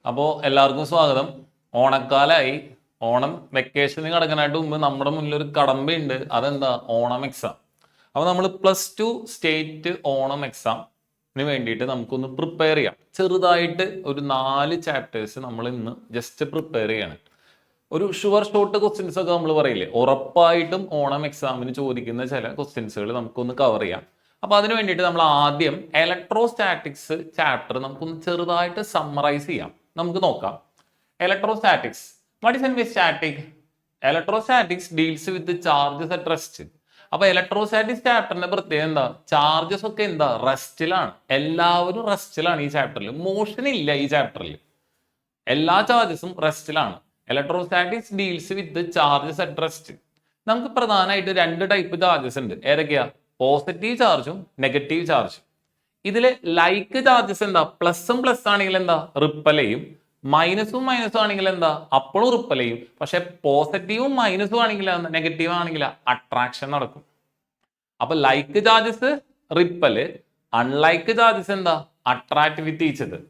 അപ്പോൾ എല്ലാവർക്കും സ്വാഗതം. ഓണക്കാലായി. ഓണം വെക്കേഷന് കിടക്കാനായിട്ട് മുമ്പ് നമ്മുടെ മുന്നിൽ ഒരു കടമ്പയുണ്ട്. അതെന്താ? ഓണം എക്സാം. അപ്പോൾ നമ്മൾ +2 സ്റ്റേറ്റ് ഓണം എക്സാമിന് വേണ്ടിയിട്ട് നമുക്കൊന്ന് പ്രിപ്പയർ ചെയ്യാം. ചെറുതായിട്ട് ഒരു 4 ചാപ്റ്റേഴ്സ് നമ്മൾ ഇന്ന് ജസ്റ്റ് പ്രിപ്പയർ ചെയ്യണം. ഒരു ഷുവർ ഷോട്ട് ക്വസ്റ്റ്യൻസ് ഒക്കെ നമ്മൾ പറയില്ലേ, ഉറപ്പായിട്ടും ഓണം എക്സാമിന് ചോദിക്കുന്ന ചില ക്വസ്റ്റ്യൻസുകൾ നമുക്കൊന്ന് കവർ ചെയ്യാം. അപ്പൊ അതിന് വേണ്ടിയിട്ട് നമ്മൾ ആദ്യം ഇലക്ട്രോസ്റ്റാറ്റിക്സ് ചാപ്റ്റർ നമുക്കൊന്ന് ചെറുതായിട്ട് സമ്മറൈസ് ചെയ്യാം. നമുക്ക് നോക്കാം. Electrostatics. What is N static? Electrostatics deals with charges at rest. അപ്പൊ ഇലക്ട്രോസ്റ്റാറ്റിക്സ് ചാപ്റ്ററിന്റെ പ്രത്യേകത എന്താ? ചാർജസ് ഒക്കെ എന്താ? റെസ്റ്റിലാണ്. എല്ലാവരും റെസ്റ്റിലാണ് ഈ ചാപ്റ്ററിൽ. മോഷൻ ഇല്ല ഈ ചാപ്റ്ററിൽ. എല്ലാ ചാർജസും റെസ്റ്റിലാണ്. Electrostatics deals with charges at rest. നമുക്ക് പ്രധാനമായിട്ട് 2 ടൈപ്പ് ചാർജസ് ഉണ്ട്. ഏതൊക്കെയാ? പോസിറ്റീവ് ചാർജും നെഗറ്റീവ് ചാർജും. ഇതില് ലൈക്ക് ചാർജസ് എന്താ? പ്ലസും പ്ലസ് ആണെങ്കിൽ എന്താ? റിപ്പൽ ചെയ്യും. മൈനസും മൈനസും ആണെങ്കിൽ എന്താ? അപ്പോഴും റിപ്പൽ ചെയ്യും. പക്ഷെ പോസിറ്റീവും മൈനസും ആണെങ്കിൽ നെഗറ്റീവ് ആണെങ്കിൽ അട്രാക്ഷൻ നടക്കും. അപ്പൊ ലൈക്ക് ചാർജസ് റിപ്പല്, അൺലൈക്ക് ചാർജസ് എന്താ? അട്രാക്ട് വിത്ത് ഈച്ച് അതർ.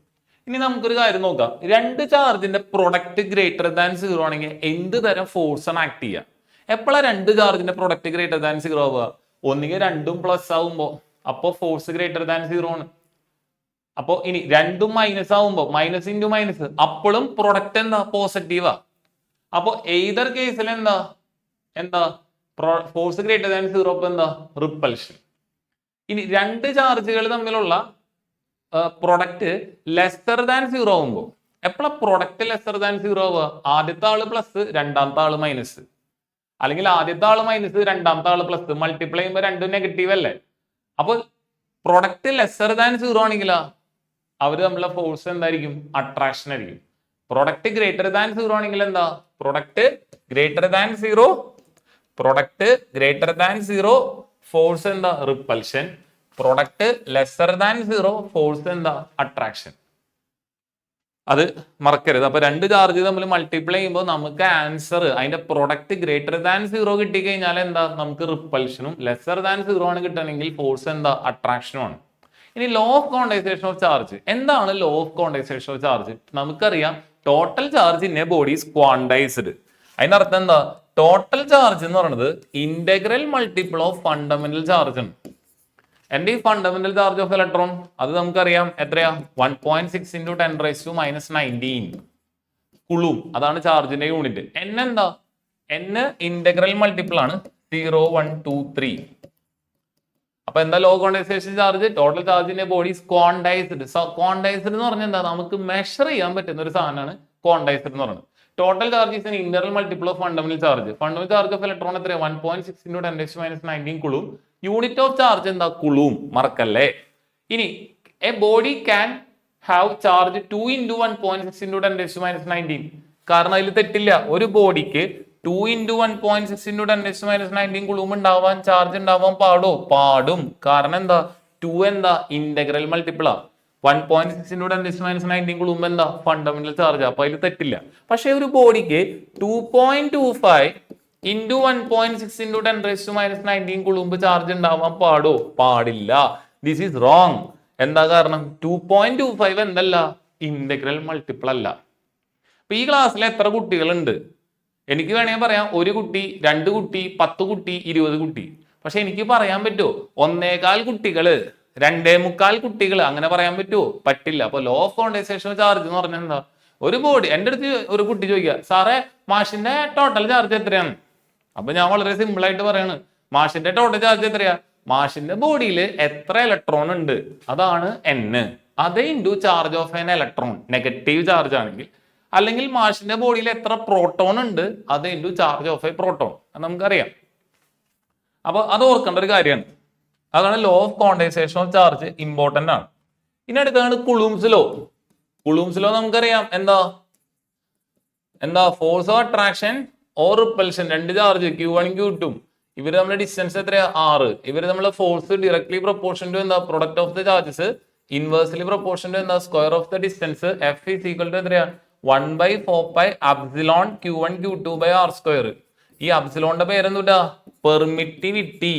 ഇനി നമുക്കൊരു കാര്യം നോക്കാം. 2 ചാർജിന്റെ പ്രൊഡക്റ്റ് ഗ്രേറ്റർ ദാൻ 0 ആണെങ്കിൽ എന്ത് തരം ഫോഴ്സ് ആണ് ആക്ട് ചെയ്യുക? എപ്പോഴാണ് 2 ചാർജിന്റെ പ്രൊഡക്റ്റ് ഗ്രേറ്റർ ദാൻ 0 ആവുക? ഒന്നുകിൽ രണ്ടും പ്ലസ് ആവുമ്പോ അപ്പൊ ഫോഴ്സ് ഗ്രേറ്റർ ദാൻ 0 ആണ്. അപ്പൊ ഇനി രണ്ടും മൈനസ് ആവുമ്പോ മൈനസ് ഇൻറ്റു മൈനസ് അപ്പോഴും പ്രൊഡക്റ്റ് എന്താ? പോസിറ്റീവാ. അപ്പൊ എയ്തർ കേസിൽ എന്താ എന്താ ഫോഴ്സ് ഗ്രേറ്റർ ദാൻ 0 അപ്പൊ എന്താ? റിപ്പൽഷൻ. ഇനി 2 ചാർജുകൾ തമ്മിലുള്ള പ്രൊഡക്റ്റ് ലെസ്സർ ദാൻ 0 ആവുമ്പോൾ എപ്പോഴാ പ്രൊഡക്റ്റ് ലെസ്സർ ദാൻ 0 ആവുക? ആദ്യത്തെ ആള് പ്ലസ്, രണ്ടാമത്തെ ആള് മൈനസ്. അല്ലെങ്കിൽ ആദ്യത്തെ ആള് മൈനസ്, രണ്ടാമത്തെ ആള് പ്ലസ്. മൾട്ടിപ്ലൈ ചെയ്യുമ്പോൾ രണ്ടും നെഗറ്റീവ് അല്ലേ? അപ്പോൾ പ്രൊഡക്റ്റ് ലെസ്സർ ദാൻ 0 ആണെങ്കിലാ അവര് തമ്മിലുള്ള ഫോഴ്സ് എന്തായിരിക്കും? അട്രാക്ഷൻ ആയിരിക്കും. പ്രൊഡക്റ്റ് ഗ്രേറ്റർ ദാൻ 0 ആണെങ്കിൽ എന്താ? Product greater than 0, product greater than 0 force എന്താ? Repulsion. Product lesser than 0 force എന്താ? അട്രാക്ഷൻ. അത് മറക്കരുത്. അപ്പൊ 2 ചാർജ് തമ്മിൽ മൾട്ടിപ്ലൈ ചെയ്യുമ്പോൾ നമുക്ക് ആൻസർ അതിന്റെ പ്രൊഡക്റ്റ് ഗ്രേറ്റർ ദാൻ 0 കിട്ടിക്കഴിഞ്ഞാൽ എന്താ? നമുക്ക് റിപ്പൽഷനും. ലെസ്സർ ദാൻ 0 ആണ് കിട്ടണമെങ്കിൽ ഫോഴ്സ് എന്താ? അട്രാക്ഷനും ആണ്. ഇനി law of quantization of charge. എന്താണ് law of quantization of charge? നമുക്കറിയാം total charge in a body is quantized. അതിനർത്ഥം എന്താ? ടോട്ടൽ ചാർജ് എന്ന് പറയുന്നത് integral multiple of fundamental charge ആണ്. എന്റെ ഈ ഫണ്ടമെന്റൽ ചാർജ് ഓഫ് ഇലക്ട്രോൺ അത് നമുക്കറിയാം എത്രയാ? 1.6 × 10⁻⁻19 കുളൂം. അതാണ് ചാർജിന്റെ യൂണിറ്റ്. എൻ എന്താ? എൻ ഇന്റഗ്രൽ മൾട്ടിപ്പിൾ ആണ് 0, 1, 2, 3. അപ്പൊ എന്താ ലോ ക്വാണ്ടൈസേഷൻ ചാർജ്? ടോട്ടൽ ചാർജിന്റെ ബോഡി ക്വാണ്ടൈസ്ഡ്. ക്വാണ്ടൈസ്ഡ് എന്ന് പറഞ്ഞാൽ എന്താ? നമുക്ക് മെഷർ ചെയ്യാൻ പറ്റുന്ന ഒരു സാധനമാണ് ക്വാണ്ടൈസ്ഡ് എന്ന് പറയുന്നത്. Total charge is internal multiple of fundamental charge. Fundamental charge of electron എത്രയാ? 1.6 × 10⁻⁻19 കുളൂം. യൂണിറ്റ് ഓഫ് ചാർജ് എന്താ? കുളൂം. മറക്കല്ലേ. ഇനി A body can have charge 2 × 1.6 × 10⁻⁻19. കാരണം അതിൽ തെറ്റില്ല. ഒരു ബോഡിക്ക് 2 × 1.6 × 10⁻⁻19 കുളൂം ഉണ്ടാവാൻ ചാർജ് ഉണ്ടാവാൻ പാടും. കാരണം എന്താ? 2 എന്താ? ഇന്റഗ്രൽ മൾട്ടിപ്പിളാ. 1.6 × 10⁻⁻19 കുളൂം എന്താ? Fundamental charge. അപ്പൊ അതിൽ തെറ്റില്ല. പക്ഷെ ഒരു ബോഡിക്ക് 2.25 × 1.6 × 10⁻⁻19 കുളൂമ്പ് ചാർജ് ഉണ്ടാവാൻ പാടില്ല. This is wrong. എന്താ കാരണം? 2.25 എന്തല്ല? ഇന്റഗ്രൽ മൾട്ടിപ്പിൾ അല്ല. അപ്പൊ ഈ ക്ലാസ്സിൽ എത്ര കുട്ടികളുണ്ട്? എനിക്ക് വേണമെങ്കിൽ പറയാം 1 കുട്ടി, 2 കുട്ടി, 10 കുട്ടി, 20 കുട്ടി. പക്ഷെ എനിക്ക് പറയാൻ പറ്റുമോ 1.25 കുട്ടികള്, 2.25 കുട്ടികൾ? അങ്ങനെ പറയാൻ പറ്റുമോ? പറ്റില്ല. അപ്പൊ ലോ ഓഫ് ക്വാണ്ടൈസേഷൻ ചാർജ് എന്ന് പറഞ്ഞാൽ എന്താ? ഒരു ബോഡി, എൻ്റെ അടുത്ത് ഒരു കുട്ടി ചോദിക്കുക, സാറേ മാഷിന്റെ ടോട്ടൽ ചാർജ് എത്രയാണ്? അപ്പൊ ഞാൻ വളരെ സിമ്പിൾ ആയിട്ട് പറയാണ്, മാഷിന്റെ ടോട്ടൽ ചാർജ് എത്രയാ? മാഷിന്റെ ബോഡിയിൽ എത്ര ഇലക്ട്രോൺ ഉണ്ട് അതാണ് N. അത് into charge of an electron, negative charge ആണെങ്കിൽ. അല്ലെങ്കിൽ മാഷിന്റെ ബോഡിയിൽ എത്ര പ്രോട്ടോൺ ഉണ്ട് അത് into charge of A proton. അത് നമുക്കറിയാം. അപ്പൊ അത് ഓർക്കേണ്ട ഒരു കാര്യമാണ്. അതാണ് law of quantization of charge. Important ആണ്. ഇനി അടുത്താണ് കുളൂംസ് ലോ. കുളൂംസ് ലോ നമുക്കറിയാം എന്താ? Force of attraction or repulsion. 2 charge Q1 Q2. ഇവര് തമ്മിലെ ഡിസ്റ്റൻസ് എത്രയാ? 6. ഇവര് തമ്മിലെ ഫോഴ്സ് ഡയറക്ട്ലി പ്രൊപ്പോർഷൻ ടു എന്താ? Product of the charges. Inversely proportion to എന്താ? Square of the distance. F is equal to എത്രയാ? 1/4π epsilon Q1 Q2/r². ഈ അബ്സിലോണിന്റെ പേരെന്തുട്ടാ? Permittivity.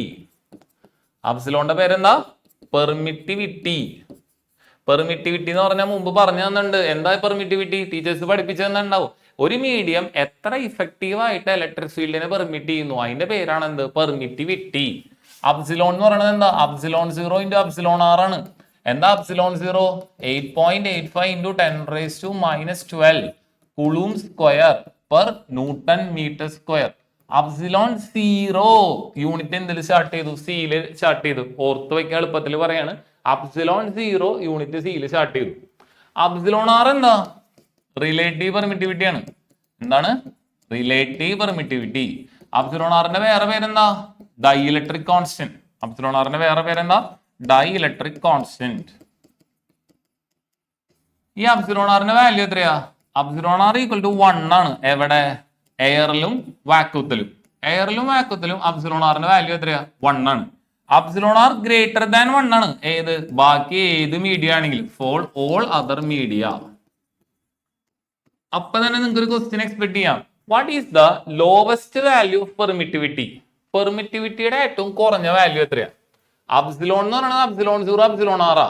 അബ്സിലോണിന്റെ പേരെന്താ? പെർമിറ്റിവിറ്റി. പെർമിറ്റിവിറ്റി എന്ന് പറഞ്ഞാൽ മുമ്പ് പറഞ്ഞു തന്നിട്ടുണ്ട്. എന്താ പെർമിറ്റിവിറ്റി? ടീച്ചേഴ്സ് പഠിപ്പിച്ചു തന്നിട്ടുണ്ടാവും. ഒരു മീഡിയം എത്ര ഇഫക്റ്റീവ് ആയിട്ട് ഇലക്ട്രിക് ഫീൽഡിനെ പെർമിറ്റ് ചെയ്യുന്നു, അതിന്റെ പേരാണ് എന്ത്? പെർമിറ്റിവിറ്റി. അപ്സിലോൺ എന്ന് പറയുന്നത് എന്താ? അപ്സിലോൺ 0 ഇൻറ്റു അപ്സിലോൺ r ആണ്. എന്താ epsilon 0? 8.85 into 10⁻⁻12 coulomb square per newton metre square. Epsilon 0 unit എന്തിൽ സ്റ്റാർട്ട് ചെയ്തു? സിയിൽ സ്റ്റാർട്ട് ചെയ്തു. ഓർത്ത് വയ്ക്കാൻ എളുപ്പത്തിൽ പറയാണ്, അപ്സിലോൺ 0 യൂണിറ്റ് സിയിൽ സ്റ്റാർട്ട് ചെയ്തു. അപ്സിലോൺ r എന്താ? റിലേറ്റീവ് പെർമിറ്റിവിറ്റി ആണ്. എന്താണ്? Relative permittivity. അപ്സിലോൺ ആറിന്റെ വേറെ പേരെന്താ? Dielectric constant. അപ്സിലോൺ ആറിന്റെ വേറെ പേരെന്താ? Dielectric constant. ഈ അപ്സിലോൺ ആറിന്റെ വാല്യൂ എത്രയാ? അപ്സിലോൺ ആർ ഈക്വൽ ടു 1 ആണ്. എവിടെ? എയറിലും വാക്വത്തിലും. എയറിലും വാക്വത്തിലും അപ്സിലോൺ ആറിന്റെ വാല്യൂ എത്രയാ? 1 ആണ്. അപ്സിലോൺ ആർ ഗ്രേറ്റർ ദാൻ 1 ആണ്. ഏത്? ബാക്കി ഏത് മീഡിയ ആണെങ്കിലും, ഫോർ ഓൾ അതർ മീഡിയ. അപ്പൊ തന്നെ നിങ്ങൾക്ക് ഒരു ക്വസ്റ്റ്യൻ എക്സ്പെക്ട് ചെയ്യാം. What is the lowest value of permittivity? പെർമിറ്റിവിറ്റിയുടെ ഏറ്റവും കുറഞ്ഞ വാല്യൂ എത്രയാ? അപ്സിലോൺ എന്ന് പറയുന്നത് അപ്സിലോൺ 0 അപ്സിലോൺ r ആ.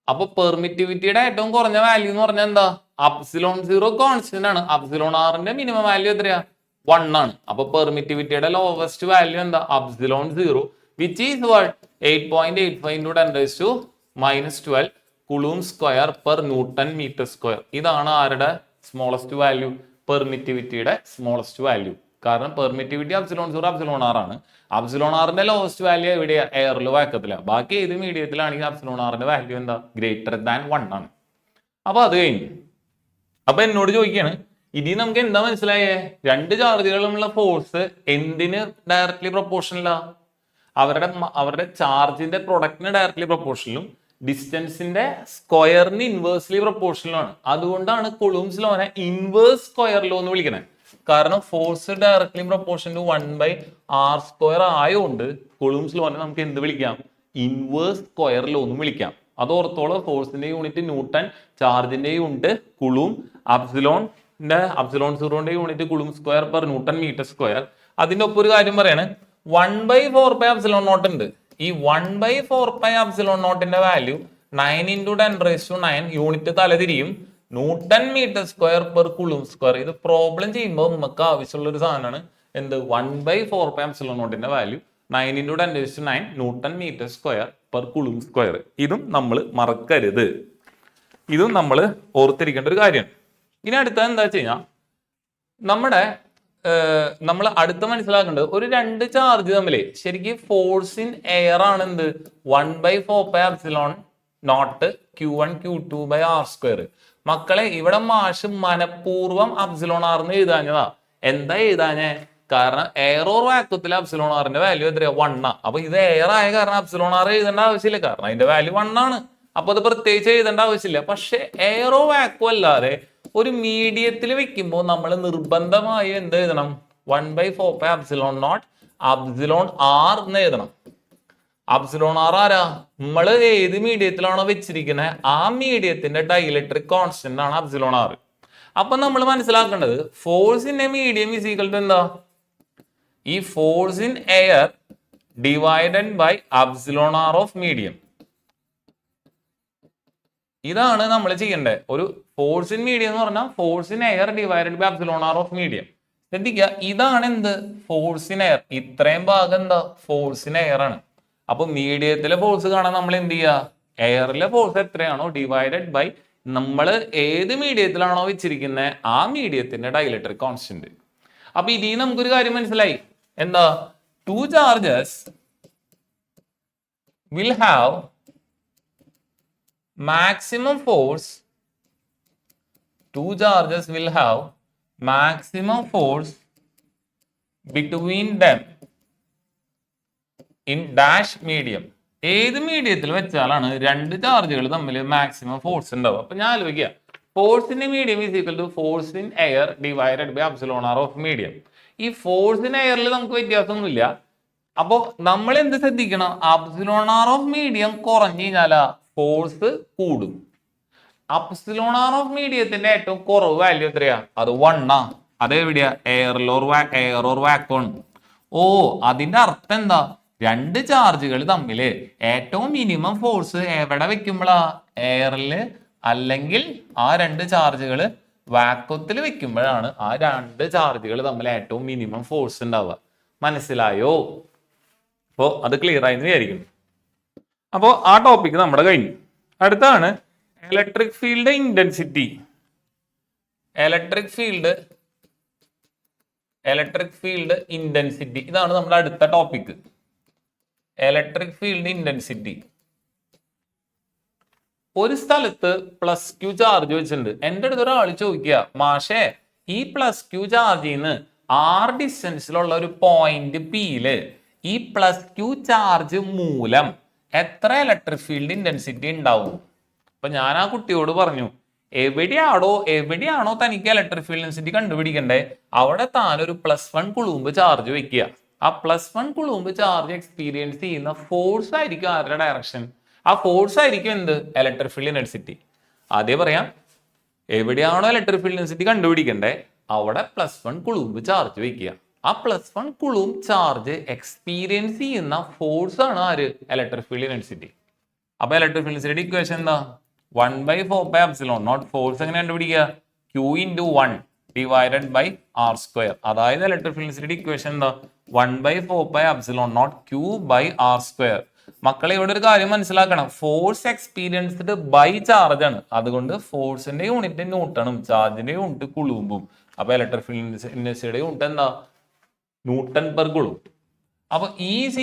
അപ്പൊ പെർമിറ്റിവിറ്റിയുടെ ഏറ്റവും കുറഞ്ഞ വാല്യൂ എന്ന് പറഞ്ഞാൽ എന്താ? അപ്സിലോൺ 0 കോൺസ്റ്റന്റ് ആണ്. അപ്സിലോൺ ആറിന്റെ മിനിമം വാല്യൂ എത്രയാ? 1 ആണ്. അപ്പൊ പെർമിറ്റിവിറ്റിയുടെ ലോവസ്റ്റ് വാല്യൂ എന്താ? Epsilon 0 which is what? 8.85 into 10⁻⁻12 coulomb square per newton metre square. ഇതാണ് ആരുടെ സ്മോളസ്റ്റ് വാല്യൂ? പെർമിറ്റിവിറ്റിയുടെ സ്മോളസ്റ്റ് വാല്യൂ. കാരണം പെർമിറ്റിവിറ്റി അപ്സിലോൺ 0 അപ്സിലോൺ r ആണ്. അപ്സിലോൺ ആറിന്റെ ലോവസ്റ്റ് വാല്യൂ എവിടെയാ? എയറിൽ വാക്കത്തില്ല. ബാക്കി ഏത് മീഡിയത്തിലാണെങ്കിൽ അപ്സിലോൺ ആറിന്റെ വാല്യൂ എന്താ? ഗ്രേറ്റർ ദാൻ 1 ആണ്. അപ്പൊ അത് കഴിഞ്ഞു. അപ്പൊ എന്നോട് ചോദിക്കാണ്, ഇനി നമുക്ക് എന്താ മനസ്സിലായേ? രണ്ട് ചാർജുകളുമുള്ള ഫോഴ്സ് എന്തിന് ഡയറക്ട്ലി പ്രൊപ്പോർഷനലാ? അവരുടെ ചാർജിന്റെ പ്രൊഡക്റ്റിന് ഡയറക്ട്ലി പ്രൊപ്പോർഷനിലും ഡിസ്റ്റൻസിന്റെ സ്ക്വയറിന് ഇൻവേഴ്സ്ലി പ്രൊപ്പോർഷനിലുമാണ്. അതുകൊണ്ടാണ് കുളൂംസ് ലോനെ ഇൻവേഴ്സ് സ്ക്വയർ ലോ എന്ന് വിളിക്കുന്നത്. കാരണം force directly proportion to 1/r² ആയതുകൊണ്ട് കുളൂംസ് ലോനെ നമുക്ക് എന്ത് വിളിക്കാം? ഇൻവേഴ്സ് സ്ക്വയർ ലോ എന്ന് വിളിക്കാം. അത് ഓർത്തോളം. ഫോഴ്സിന്റെ യൂണിറ്റ് ന്യൂട്ടൺ, ചാർജിന്റെ യൂണിറ്റ് കുളൂം, അപ്സിലോൺ 0ന്റെ unit coulomb square per newton metre square. അതിന്റെ ഒപ്പം ഒരു കാര്യം പറയാണ്, 1/4π എപ്സിലോൺ നോട്ട് ഉണ്ട്. ഈ 1/4π എപ്സിലോൺ നോട്ടിന്റെ വാല്യൂ 9 ഇൻറ്റു 10⁻⁹ യൂണിറ്റ് തലതിരിയും newton metre square per coulomb square. ഇത് പ്രോബ്ലം ചെയ്യുമ്പോൾ നമുക്ക് ആവശ്യമുള്ള ഒരു സാധനമാണ്. എന്ത്? 1/4π എപ്സിലോൺ നോട്ടിന്റെ value 9 into 10⁻⁹ newton metre square per coulomb square. ഇതും നമ്മൾ മറക്കരുത്. ഇതും നമ്മൾ ഓർത്തിരിക്കേണ്ട ഒരു കാര്യമാണ്. ഇനി അടുത്തത് എന്താ വെച്ച് കഴിഞ്ഞാൽ, നമ്മൾ അടുത്ത് മനസ്സിലാക്കേണ്ടത്, ഒരു രണ്ട് ചാർജ് തമ്മിൽ ശരിക്കും ഫോഴ്സ് ഇൻ എയർ ആണ് എന്ത്? 1/4π എപ്സിലോൺ നോട്ട് Q1 Q2/r². മക്കളെ, ഇവിടെ മാഷ് മനഃപൂർവ്വം അപ്സിലോൺ ആർന്ന് എഴുതാഞ്ഞതാ. എന്താ എഴുതാഞ്ഞേ? കാരണം എയർ ഓർ വാക്വത്തിൽ അപ്സിലോൺ ആറിന്റെ വാല്യൂ എത്രയാ? 1 ആ. അപ്പൊ ഇത് എയർ ആയ കാരണം അപ്സിലോൺ ആർ എഴുതേണ്ട ആവശ്യമില്ല, കാരണം അതിന്റെ വാല്യൂ 1 ആണ്. അപ്പൊ അത് പ്രത്യേകിച്ച് എഴുതേണ്ട ആവശ്യമില്ല. പക്ഷെ എയറോ വാക്വോ അല്ലാതെ ഒരു മീഡിയത്തിൽ വെക്കുമ്പോൾ നമ്മൾ നിർബന്ധമായി എന്ത് എഴുതണം? 1/4π എപ്സിലോൺ നോട്ട് അപ്സിലോൺ ആർ എന്ന് എഴുതണം. അപ്സിലോൺ ആർ ആരാ? നമ്മൾ ഏത് മീഡിയത്തിലാണോ വെച്ചിരിക്കുന്നത് ആ മീഡിയത്തിന്റെ ഡൈഇലക്ട്രിക് കോൺസ്റ്റന്റ് ആണ് അപ്സിലോൺ ആർ. അപ്പൊ നമ്മൾ മനസ്സിലാക്കേണ്ടത്, force in a medium is equal to എന്താ? ഈ force in air divided by epsilon r of medium. ഇതാണ് നമ്മൾ ചെയ്യേണ്ടത്. ഒരു ഫോഴ്സ് ഇൻ മീഡിയം എന്ന് പറഞ്ഞാൽ force in air divided by epsilon r of medium. ശ്രദ്ധിക്കുക, ഇതാണ് എന്ത്? Force in air. ഇത്രയും ഭാഗം എന്താ? ഫോഴ്സ് ഇൻ എയർ ആണ്. അപ്പൊ മീഡിയത്തിലെ ഫോഴ്സ് കാണാൻ നമ്മൾ എന്ത് ചെയ്യുക? എയറിലെ ഫോഴ്സ് എത്രയാണോ ഡിവൈഡഡ് ബൈ നമ്മൾ ഏത് മീഡിയത്തിലാണോ വെച്ചിരിക്കുന്നത് ആ മീഡിയത്തിന്റെ ഡൈഇലക്ട്രിക് കോൺസ്റ്റന്റ്. അപ്പൊ ഇതിൽ നമുക്കൊരു കാര്യം മനസ്സിലായി. എന്താ? To charges will have maximum force. Two charges will have maximum force between them in dash medium. ഏത് മീഡിയത്തിൽ വെച്ചാലാണ് രണ്ട് ചാർജുകൾ തമ്മിൽ മാക്സിമം ഫോഴ്സ് ഉണ്ടാവുക? അപ്പൊ ഞാൻ ആലോചിക്കുക, force in medium is equal to force in air divided by epsilon r of medium. ഈ ഫോഴ്സ് ഇൻ എയറിൽ നമുക്ക് വ്യത്യാസമൊന്നുമില്ല. അപ്പോൾ നമ്മൾ എന്ത് ശ്രദ്ധിക്കണം? അപ്സിലോൺ ആർ ഓഫ് മീഡിയം കുറഞ്ഞു കഴിഞ്ഞാലാ ഫോഴ്സ് കൂടും. അപ്സിലോൺ ആർ ഓഫ് മീഡിയത്തിന്റെ ഏറ്റവും കുറവ് വാല്യൂ എത്രയാ? അത് 1 ആ. അതെവിടെയാ? Air or vacuum. ഓ, അതിന്റെ അർത്ഥം എന്താ? രണ്ട് ചാർജുകൾ തമ്മിൽ ഏറ്റവും മിനിമം ഫോഴ്സ് എവിടെ വെക്കുമ്പോഴാ? എയറിൽ അല്ലെങ്കിൽ ആ രണ്ട് ചാർജുകൾ വാക്വത്തിൽ വെക്കുമ്പോഴാണ് ആ രണ്ട് ചാർജുകൾ തമ്മിൽ ഏറ്റവും മിനിമം ഫോഴ്സ് ഉണ്ടാവുക. മനസ്സിലായോ? അപ്പോൾ അത് ക്ലിയർ ആയി വിചാരിക്കുന്നു. അപ്പോൾ ആ ടോപ്പിക് നമ്മുടെ കഴിഞ്ഞു. അടുത്താണ് electric field intensity. Electric field intensity ഇതാണ് നമ്മുടെ അടുത്ത ടോപ്പിക്. Electric field intensity. ഒരു സ്ഥലത്ത് പ്ലസ് ക്യൂ ചാർജ് വെച്ചിട്ടുണ്ട്. എൻ്റെ അടുത്ത് ഒരാൾ ചോദിക്കുക, മാഷേ ഈ പ്ലസ് ക്യൂ ചാർജിൽ നിന്ന് ആർ ഡിസ്റ്റൻസിലുള്ള ഒരു പോയിന്റ് പിയില് ഈ പ്ലസ് ക്യൂ ചാർജ് മൂലം എത്ര ഇലക്ട്രിക് ഫീൽഡ് ഇന്റൻസിറ്റി ഉണ്ടാവും? അപ്പൊ ഞാൻ ആ കുട്ടിയോട് പറഞ്ഞു, എവിടെയാണോ തനിക്ക് ഇലക്ട്രിക് ഫീൽഡ് ഇന്റൻസിറ്റി കണ്ടുപിടിക്കണ്ടേ അവിടെ താനൊരു +1 കുളൂമ്പ് ചാർജ് വെക്കുക. ആ +1 കുളൂമ്പ് ചാർജ് എക്സ്പീരിയൻസ് ചെയ്യുന്ന ഫോഴ്സ് ആയിരിക്കും ആരുടെ ഡയറക്ഷൻ? ആ ഫോഴ്സ് ആയിരിക്കും എന്ത്? Electric field intensity. ആദ്യം പറയാം, എവിടെയാണോ ഇലക്ട്രിക് ഫീൽഡ് ഇന്റൻസിറ്റി കണ്ടുപിടിക്കണ്ടേ അവിടെ +1 കുളൂമ്പ് ചാർജ് വെക്കുക. ആ +1 കുളൂമ്പ് ചാർജ് എക്സ്പീരിയൻസ് ചെയ്യുന്ന ഫോഴ്സ് ആണ് ആര്? Electric field intensity. അപ്പൊ ഇലക്ട്രിക് ഫീൽഡ് ഇന്റൻസിറ്റി ഇക്വേഷൻ എന്താ? 1/4πε0. ഫോഴ്സ് എങ്ങനെ കണ്ടുപിടിക്കുക? Q × 1 divided by r². അതായത് ഇലക്ട്രിക് ഫീൽഡ് ഇന്റൻസിറ്റി ഇക്വേഷൻ എന്താ? 1/4πε0 Q/r². മക്കളെ ഇവിടെ ഒരു കാര്യം മനസ്സിലാക്കണം, ഫോഴ്സ് എക്സ്പീരിയൻസ്ഡ് ബൈ ചാർജ് ആണ്. അതുകൊണ്ട് ഫോഴ്സിന്റെ യൂണിറ്റ് ന്യൂട്ടണും ചാർജിന്റെ യൂണിറ്റ് കുളൂമ്പും. അപ്പൊ ഇലക്ട്രിക് ഫീൽഡ് ഇന്റൻസിറ്റിയുടെ യൂണിറ്റ് എന്താ? Newton per coulomb. അപ്പൊ E =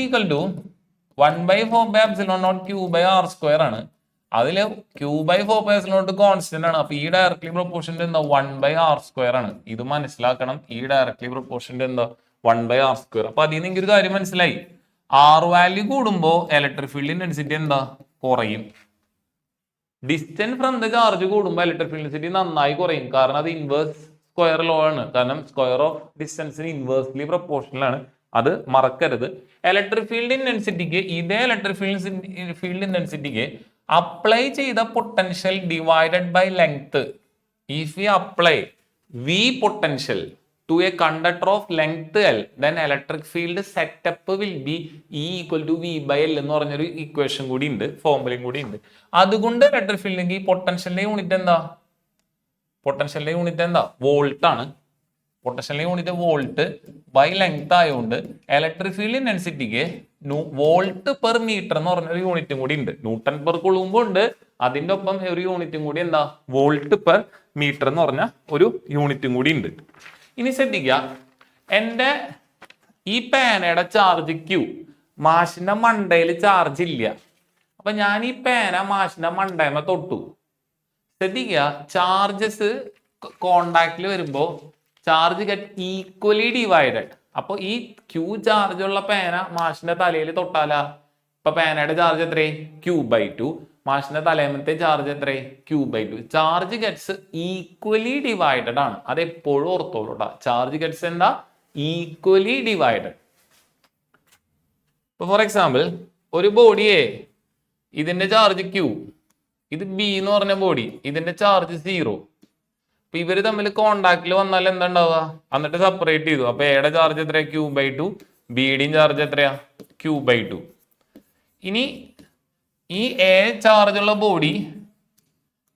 1/4πε0 Q/r² ആണ്. അതില് Q/4πε0 കോൺസ്റ്റന്റ് ആണ്. അപ്പൊ ഈ ഡയറക്ട്ലി പ്രൊപ്പോർഷന്റെ എന്താ? 1/r² ആണ്. ഇത് മനസ്സിലാക്കണം. ഈ ഡയറക്ട്ലി പ്രൊപ്പോർഷന്റെ എന്താ? 1/r². അപ്പൊ അതിൽ നിന്ന് ഒരു കാര്യം മനസ്സിലായി, ആർ വാല്യൂ കൂടുമ്പോ ഇലക്ട്രിക് ഫീൽഡ് ഇന്റൻസിറ്റി എന്താ? കുറയും. ഡിസ്റ്റൻസ് ഫ്രം ദ ചാർജ് കൂടുമ്പോൾ ഇലക്ട്രിക് ഫീൽഡ് ഇന്റൻസിറ്റി നന്നായി കുറയും. കാരണം അത് ഇൻവേഴ്സ് സ്ക്വയർ ലോ ആണ്. കാരണം സ്ക്വയർ ഓഫ് ഡിസ്റ്റൻസിന് ഇൻവേഴ്സ്ലി പ്രൊപ്പോർഷണൽ ആണ്. അത് മറക്കരുത്. ഇലക്ട്രിക് ഫീൽഡ് ഇന്റൻസിറ്റിക്ക് ഇതേ ഇലക്ട്രിക് ഫീൽഡ് ഇന്റൻസിറ്റിക്ക് അപ്ലൈ ചെയ്ത potential divided by length. If you apply V potential to a conductor of length L, then electric field setup will be E = V/L എന്ന് പറഞ്ഞൊരു ഇക്വേഷൻ കൂടി ഉണ്ട്, ഫോർമുലയും കൂടി ഉണ്ട്. അതുകൊണ്ട് ഇലക്ട്രിക് ഫീൽഡിന്റെ ഈ പൊട്ടൻഷ്യലിന്റെ യൂണിറ്റ് എന്താ? വോൾട്ട് ആണ്. പൊട്ടൻഷ്യലിന്റെ യൂണിറ്റ് വോൾട്ട് ബൈ ലെങ്ത് ആയതുകൊണ്ട് ഇലക്ട്രിക് ഫീൽഡ് ഇന്റൻസിറ്റിക്ക് വോൾട്ട് പെർ മീറ്റർ എന്ന് പറഞ്ഞൊരു യൂണിറ്റും കൂടി ഉണ്ട്. ന്യൂട്ടൺ പെർ കുളൂമ്പ് ഉണ്ട്, അതിന്റെ ഒപ്പം ഒരു യൂണിറ്റും കൂടി എന്താ? വോൾട്ട് പെർ മീറ്റർ എന്ന് പറഞ്ഞ ഒരു യൂണിറ്റും കൂടി ഉണ്ട്. ഇനി ശ്രദ്ധിക്കുക, എൻ്റെ ഈ പേനയുടെ ചാർജ് Q, മാഷിന്റെ മണ്ടയിൽ ചാർജ് ഇല്ല. അപ്പൊ ഞാൻ ഈ പേന മാഷിന്റെ മണ്ടയമ തൊട്ടു. ശ്രദ്ധിക്കുക, ചാർജസ് കോണ്ടാക്റ്റിൽ വരുമ്പോ ചാർജ് ഗെറ്റ് ഈക്വലി ഡിവൈഡഡ്. അപ്പൊ ഈ Q ചാർജ് ഉള്ള പേന മാഷിന്റെ തലയിൽ തൊട്ടാലാ ഇപ്പൊ പേനയുടെ ചാർജ് എത്രേ? Q/2. മാഷിന്റെ തലേമത്തെ ചാർജ് എത്രേ? Q/2. Charge gets equally divided ആണ്. അത് എപ്പോഴും ഓർത്തോളൂട്ടാ. ചാർജ് ഗെറ്റ്സ് എന്താ? Equally divided. ഇപ്പൊ ഫോർ എക്സാമ്പിൾ, ഒരു ബോഡിയെ ഇതിന്റെ ചാർജ് Q, ഇത് B എന്ന് പറഞ്ഞ ബോഡി, ഇതിന്റെ ചാർജ് 0. അപ്പൊ ഇവര് തമ്മിൽ കോണ്ടാക്റ്റിൽ വന്നാൽ എന്താ ഉണ്ടാവുക? എന്നിട്ട് സെപ്പറേറ്റ് ചെയ്തു. അപ്പൊ എയുടെ ചാർജ് എത്രയാ? Q/2. ബിയുടെയും ചാർജ് എത്രയാ? Q/2. ഇനി ഈ എ ചാർജ് ഉള്ള ബോഡി,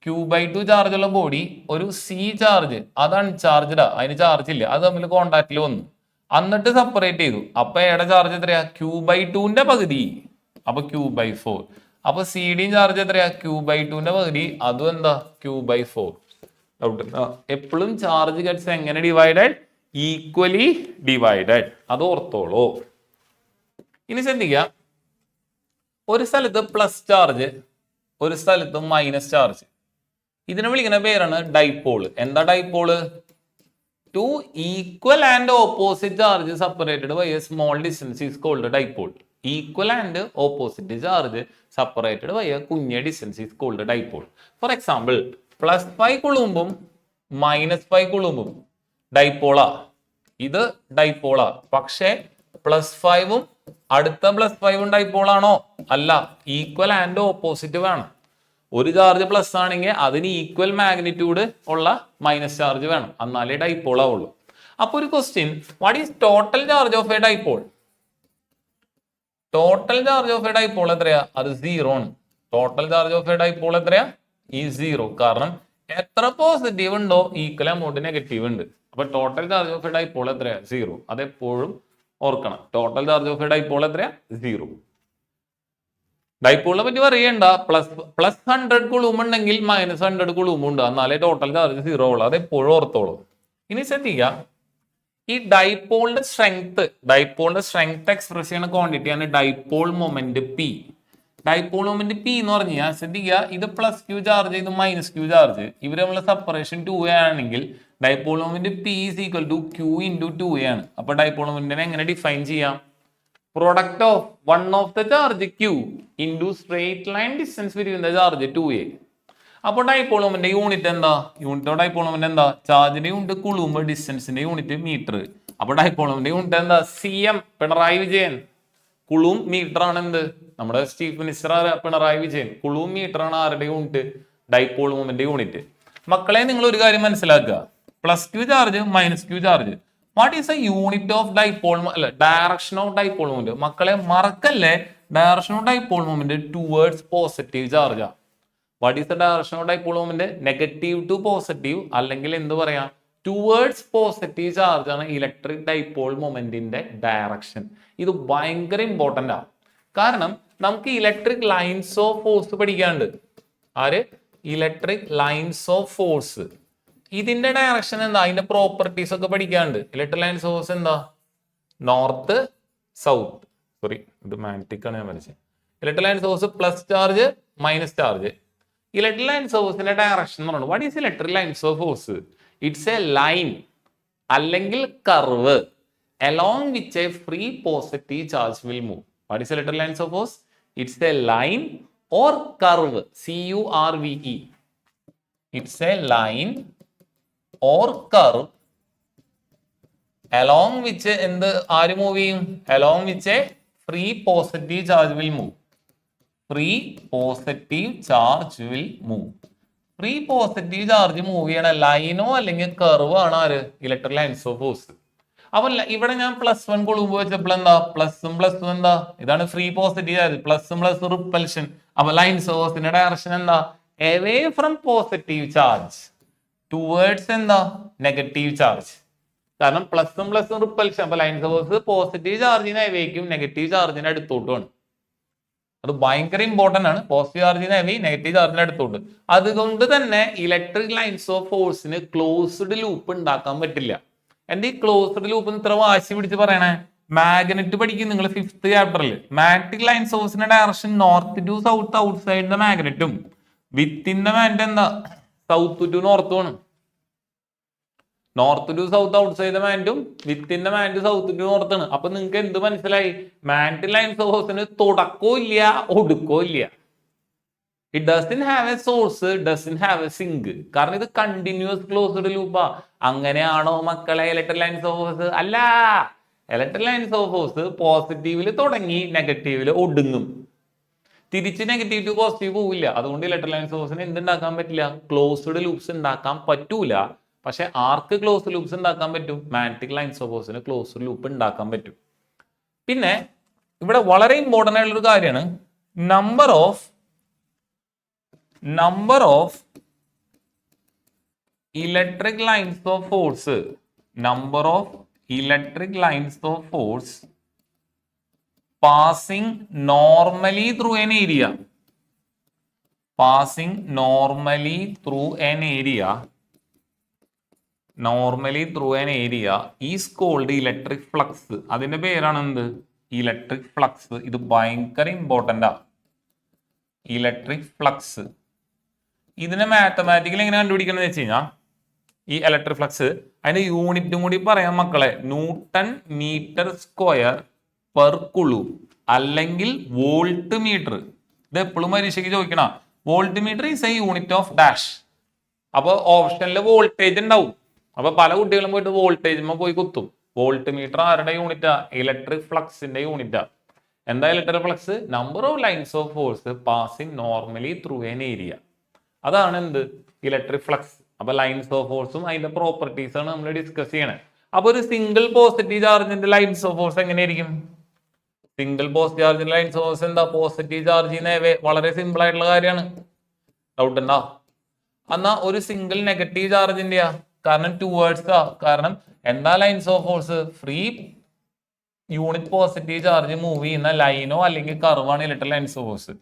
Q/2 ചാർജ് ഉള്ള ബോഡി, ഒരു C ചാർജ്, അത് അൺചാർജ്ഡാ, അതിന് ചാർജ് ഇല്ല, അത് തമ്മിൽ കോണ്ടാക്റ്റിൽ വന്നു, എന്നിട്ട് സെപ്പറേറ്റ് ചെയ്തു. അപ്പൊ എയുടെ ചാർജ് എത്രയാ? Q/2ന്റെ പകുതി, അപ്പൊ Q/4. അപ്പൊ സിയുടെയും ചാർജ് എത്രയാ? Q/2ന്റെ പകുതി, അതും എന്താ? Q/4. എപ്പോഴും ചാർജ് ഗെറ്റ്സ് എങ്ങനെ ഡിവൈഡഡ്? Equally divided. അത് ഓർത്തോളൂ. ഇനി ശ്രദ്ധിക്കുക, ഒരു സ്ഥലത്ത് പ്ലസ് ചാർജ്, ഒരു സ്ഥലത്ത് മൈനസ് ചാർജ്. ഇതിനെ വിളിക്കുന്ന പേരാണ് ഡൈപോള്. എന്താ dipole? Two equal and opposite charge separated by a small distance is called dipole. Equal and opposite charge separated by a കുഞ്ഞ distance is called dipole. For example, +5 കുളൂമ്പും -5 കുളൂമ്പും ഡൈപോളാ. ഇത് ഡൈപോളാ. പക്ഷെ +5ഉം അടുത്ത +5ഉം ഡൈപോളാണോ? അല്ല. ഈക്വൽ ആൻഡ് ഓപ്പോസിറ്റ് വേണം. ഒരു ചാർജ് പ്ലസ് ആണെങ്കിൽ അതിന് ഈക്വൽ മാഗ്നിറ്റ്യൂഡ് ഉള്ള മൈനസ് ചാർജ് വേണം, എന്നാലേ ഡൈപോൾ ആവുള്ളൂ. അപ്പൊ ഒരു question, what is total charge of a dipole? Total charge of a dipole എത്രയാ? അത് 0 ആണ്. Total charge of a dipole എത്രയാ? ഈ 0. കാരണം എത്ര പോസിറ്റീവ് ഉണ്ടോ ഈക്വൽ എമൗണ്ട് നെഗറ്റീവ് ഉണ്ട്. അപ്പൊ total charge of a dipole എത്രയാ? 0. അതെപ്പോഴും ഓർക്കണം. Total charge of a dipole എത്രയാ? 0. ഡൈപോളിനെ പറ്റി പറയണ്ട. പ്ലസ് 100 കുളൂം ഉണ്ടെങ്കിൽ -100 കുളൂം ഉണ്ട്. എന്നാലേ ടോട്ടൽ ചാർജ് 0 ഉള്ളൂ. അതെപ്പോഴും ഓർത്തോളൂ. ഇനി ശ്രദ്ധിക്കുക, ഈ ഡൈപോളിന്റെ സ്ട്രെങ്ത് എക്സ്പ്രസ് ചെയ്യുന്ന ക്വാണ്ടിറ്റിയാണ് dipole moment p. Dipole moment p എന്ന് പറഞ്ഞു കഴിഞ്ഞാൽ ശ്രദ്ധിക്കുക, ഇത് +q ചാർജ്, ഇത് -q ചാർജ്, ഇവർ തമ്മിലുള്ള സെപ്പറേഷൻ 2a ആണെങ്കിൽ dipole moment p is equal to q × 2a ആണ്. അപ്പൊ ഡൈപോൾ മൊമെന്റിനെ എങ്ങനെ ഡിഫൈൻ ചെയ്യാം? Product of one of the charge q into straight line distance between the charge 2a. അപ്പോൾ dipole moment unit എന്താ? Unit of dipole moment എന്താ? ചാർജിന്റെ unit coulomb, ഡിസ്റ്റൻസിന്റെ unit metre. അപ്പൊ ഡൈപോൾ മൊമെന്റ് യൂണിറ്റ് എന്താ? cm. Pinarayi Vijayan. Coulomb metre ആണ് എന്ത്? നമ്മുടെ chief minister Pinarayi Vijayan. Coulomb metre ആണ് ആരുടെ യൂണിറ്റ്? Dipole moment unit. മക്കളെ, നിങ്ങൾ ഒരു കാര്യം മനസ്സിലാക്കുക, +q charge, -q charge. What is a unit of dipole, അല്ല ഡയറക്ഷൻ ഓഫ് ഡൈപോൾ മൊമെന്റ്? മക്കളെ മറക്കല്ലേ, direction of dipole moment towards positive ചാർജാ. What is the direction of dipole moment? Negative to positive, അല്ലെങ്കിൽ എന്ത് പറയാം, ടുവേർഡ്സ് പോസിറ്റീവ് ചാർജ് ആണ് electric dipole മൊമെന്റിന്റെ direction. ഇത് ഭയങ്കര ഇമ്പോർട്ടന്റ് ആണ്. കാരണം നമുക്ക് ഇലക്ട്രിക് ലൈൻസ് ഓഫ് ഫോഴ്സ് പഠിക്കാണ്ട്. ഇലക്ട്രിക് ലൈൻസ് ഓഫ് ഫോഴ്സ്, ഇതിന്റെ ഡയറക്ഷൻ എന്താ? അതിന്റെ പ്രോപ്പർട്ടീസ് ഒക്കെ പഠിക്കാണ്ട്. ഇലക്ട്രിക് ലൈൻസ് ഓഫ് ഫോഴ്സ് എന്താ? North south. സോറി, ഇത് മാഗ്നറ്റിക് ആണ് ഞാൻ വരച്ചത്. Electric lines of force plus charge, minus charge. Electric lines of ഫോഴ്സിന്റെ ഡയറക്ഷൻ എന്ന് പറയുന്നത്, what is electric lines of force? It's A line അല്ലെങ്കിൽ curve along which a free positive charge will move. What is electric lines of force? It's a line or curve. CURVE. It's a line or curve along which എന്ത് ആര് move ചെയ്യും? along which a free positive charge will move. Free positive charge will move. Free positive charge move ചെയ്യണ ലൈനോ അല്ലെങ്കിൽ curve ആണ് ആര്? Electric lines of force. അപ്പൊ ഇവിടെ ഞാൻ +1 കുളൂമ്പ് വെച്ചപ്പോൾ എന്താ? പ്ലസും പ്ലസും എന്താ? ഇതാണ് ഫ്രീ പോസിറ്റീവ് ചാർജ്. പ്ലസും പ്ലസും റിപ്പൽഷൻ. അപ്പൊ ലൈൻസ് ഓഫ് ഫോഴ്സിന്റെ ഡയറക്ഷൻ എന്താ? away from positive charge towards എന്താ? Negative charge. കാരണം പ്ലസും പ്ലസും റിപ്പൽഷൻ. അപ്പൊ ലൈൻസ് ഓഫ് ഫോഴ്സ് പോസിറ്റീവ് ചാർജിനെ അവേക്കും, നെഗറ്റീവ് ചാർജിനെ അടുത്തോട്ടുമാണ്. അത് ഭയങ്കര ഇമ്പോർട്ടന്റ് ആണ്. പോസിറ്റീവ് ചാർജിനെ അവേ, നെഗറ്റീവ് ചാർജിനെ അടുത്തോട്ട്. അതുകൊണ്ട് തന്നെ ഇലക്ട്രിക് ലൈൻസ് ഓഫ് ഫോഴ്സിന് ക്ലോസ്ഡ് ലൂപ്പ് ഉണ്ടാക്കാൻ പറ്റില്ല. എന്റെ ഈ ക്ലോസ്ഡ് ലൂപ്പ് ഇത്ര വാശി പിടിച്ച് പറയണേ, മാഗ്നറ്റ് പഠിക്കും നിങ്ങൾ 5th ചാപ്റ്ററിൽ. മാഗ്നറ്റിക് ലൈൻസ് ഓഫ് ഫോഴ്സിന്റെ direction north to south outside the മാഗ്നറ്റും വിത്തിൻ ദ മാഗ്നറ്റ് എന്താ? സൗത്ത് ടു നോർത്തും ആണ്. North to south outside the മാഗ്നറ്റും within the magnet south to north ആണ്. അപ്പൊ നിങ്ങൾക്ക് എന്ത് മനസ്സിലായി? മാഗ്നറ്റിക് ലൈൻസ് ഓഫ് ഫോഴ്സിന് തുടക്കവും ഇല്ല, ഒടുക്കവും ഇല്ല. It doesn't have a source, doesn't have a sink. കാരണം ഇത് കണ്ടിന്യൂസ് ക്ലോസ്ഡ് ലൂപ്പാ. അങ്ങനെയാണോ മക്കളെ ഇലക്ട്രിക് ലൈൻസ് ഓഫ് ഫോഴ്സ്? അല്ല. ഇലക്ട്രിക് ലൈൻസ് ഓഫ് ഫോഴ്സ് പോസിറ്റീവില് തുടങ്ങി നെഗറ്റീവില് ഒടുങ്ങും. തിരിച്ച് നെഗറ്റീവ് ടു പോസിറ്റീവ് പോവില്ല. അതുകൊണ്ട് ഇലക്ട്രിക് ലൈൻസ് ഓഫ് ഫോഴ്സിന് എന്തുണ്ടാക്കാൻ പറ്റില്ല? ക്ലോസ്ഡ് ലൂപ്സ് ഉണ്ടാക്കാൻ പറ്റൂല. പക്ഷെ ആർക്ക് ക്ലോസ്ഡ് ലൂപ്സ് ഉണ്ടാക്കാൻ പറ്റും? മാഗ്നറ്റിക് ലൈൻസ് ഓഫ് ഫോഴ്സിന് ക്ലോസ്ഡ് ലൂപ്പ് ഉണ്ടാക്കാൻ പറ്റും. പിന്നെ ഇവിടെ വളരെ ഇമ്പോർട്ടന്റ് ആയിട്ടുള്ള ഒരു കാര്യമാണ് number of electric lines of force. Number of electric lines of force passing normally through an area. Passing normally through an area. Normally through an area is called electric flux. അതിന്റെ പേരാണ് എന്ത്? Electric flux. ഇത് ഭയങ്കര important ആ. Electric flux. ഇതിനെ mathematical എങ്ങനെ കണ്ടുപിടിക്കണം വെച്ച് കഴിഞ്ഞാൽ, ഈ ഇലക്ട്രിക് ഫ്ലക്സ് അതിന്റെ യൂണിറ്റും കൂടി പറയാം മക്കളെ. Newton metre square per coulomb അല്ലെങ്കിൽ വോൾട്ട് മീറ്റർ. ഇത് എപ്പോഴും പരീക്ഷയ്ക്ക് ചോദിക്കണ. Volt metre is a unit of dash. അപ്പൊ ഓപ്ഷനിൽ വോൾട്ടേജ് ഉണ്ടാവും. അപ്പൊ പല കുട്ടികളും പോയിട്ട് വോൾട്ടേജ് പോയി കുത്തും. വോൾട്ട് മീറ്റർ ആരുടെ യൂണിറ്റാ? ഇലക്ട്രിക് ഫ്ലക്സിന്റെ യൂണിറ്റാ. എന്താ electric flux? Number of lines of force passing normally through an area. അതാണ് എന്ത്? Electric flux. അപ്പൊ ലൈൻസ് ഓഫ് ഫോഴ്സും അതിന്റെ പ്രോപ്പർട്ടീസ് ആണ് നമ്മൾ ഡിസ്കസ് ചെയ്യണേ. അപ്പൊ ഒരു സിംഗിൾ പോസിറ്റീവ് ചാർജിന്റെ ലൈൻസ് ഓഫ് ഫോഴ്സ് എങ്ങനെയായിരിക്കും? സിംഗിൾ പോസ്റ്റ് ചാർജിന്റെ ലൈൻ സോഴ്സ് എന്താ? പോസിറ്റീവ് ചാർജിന് എവേ. വളരെ സിമ്പിൾ ആയിട്ടുള്ള കാര്യമാണ്. ഡൗട്ട് ഉണ്ടോ? എന്നാ ഒരു സിംഗിൾ നെഗറ്റീവ് ചാർജിന്റെയാ, കാരണം ടുവേർഡ്സ് ആ. കാരണം എന്താ lines of force? Free unit positive charge move ചെയ്യുന്ന ലൈനോ അല്ലെങ്കിൽ കർവാണ് electric lines of force.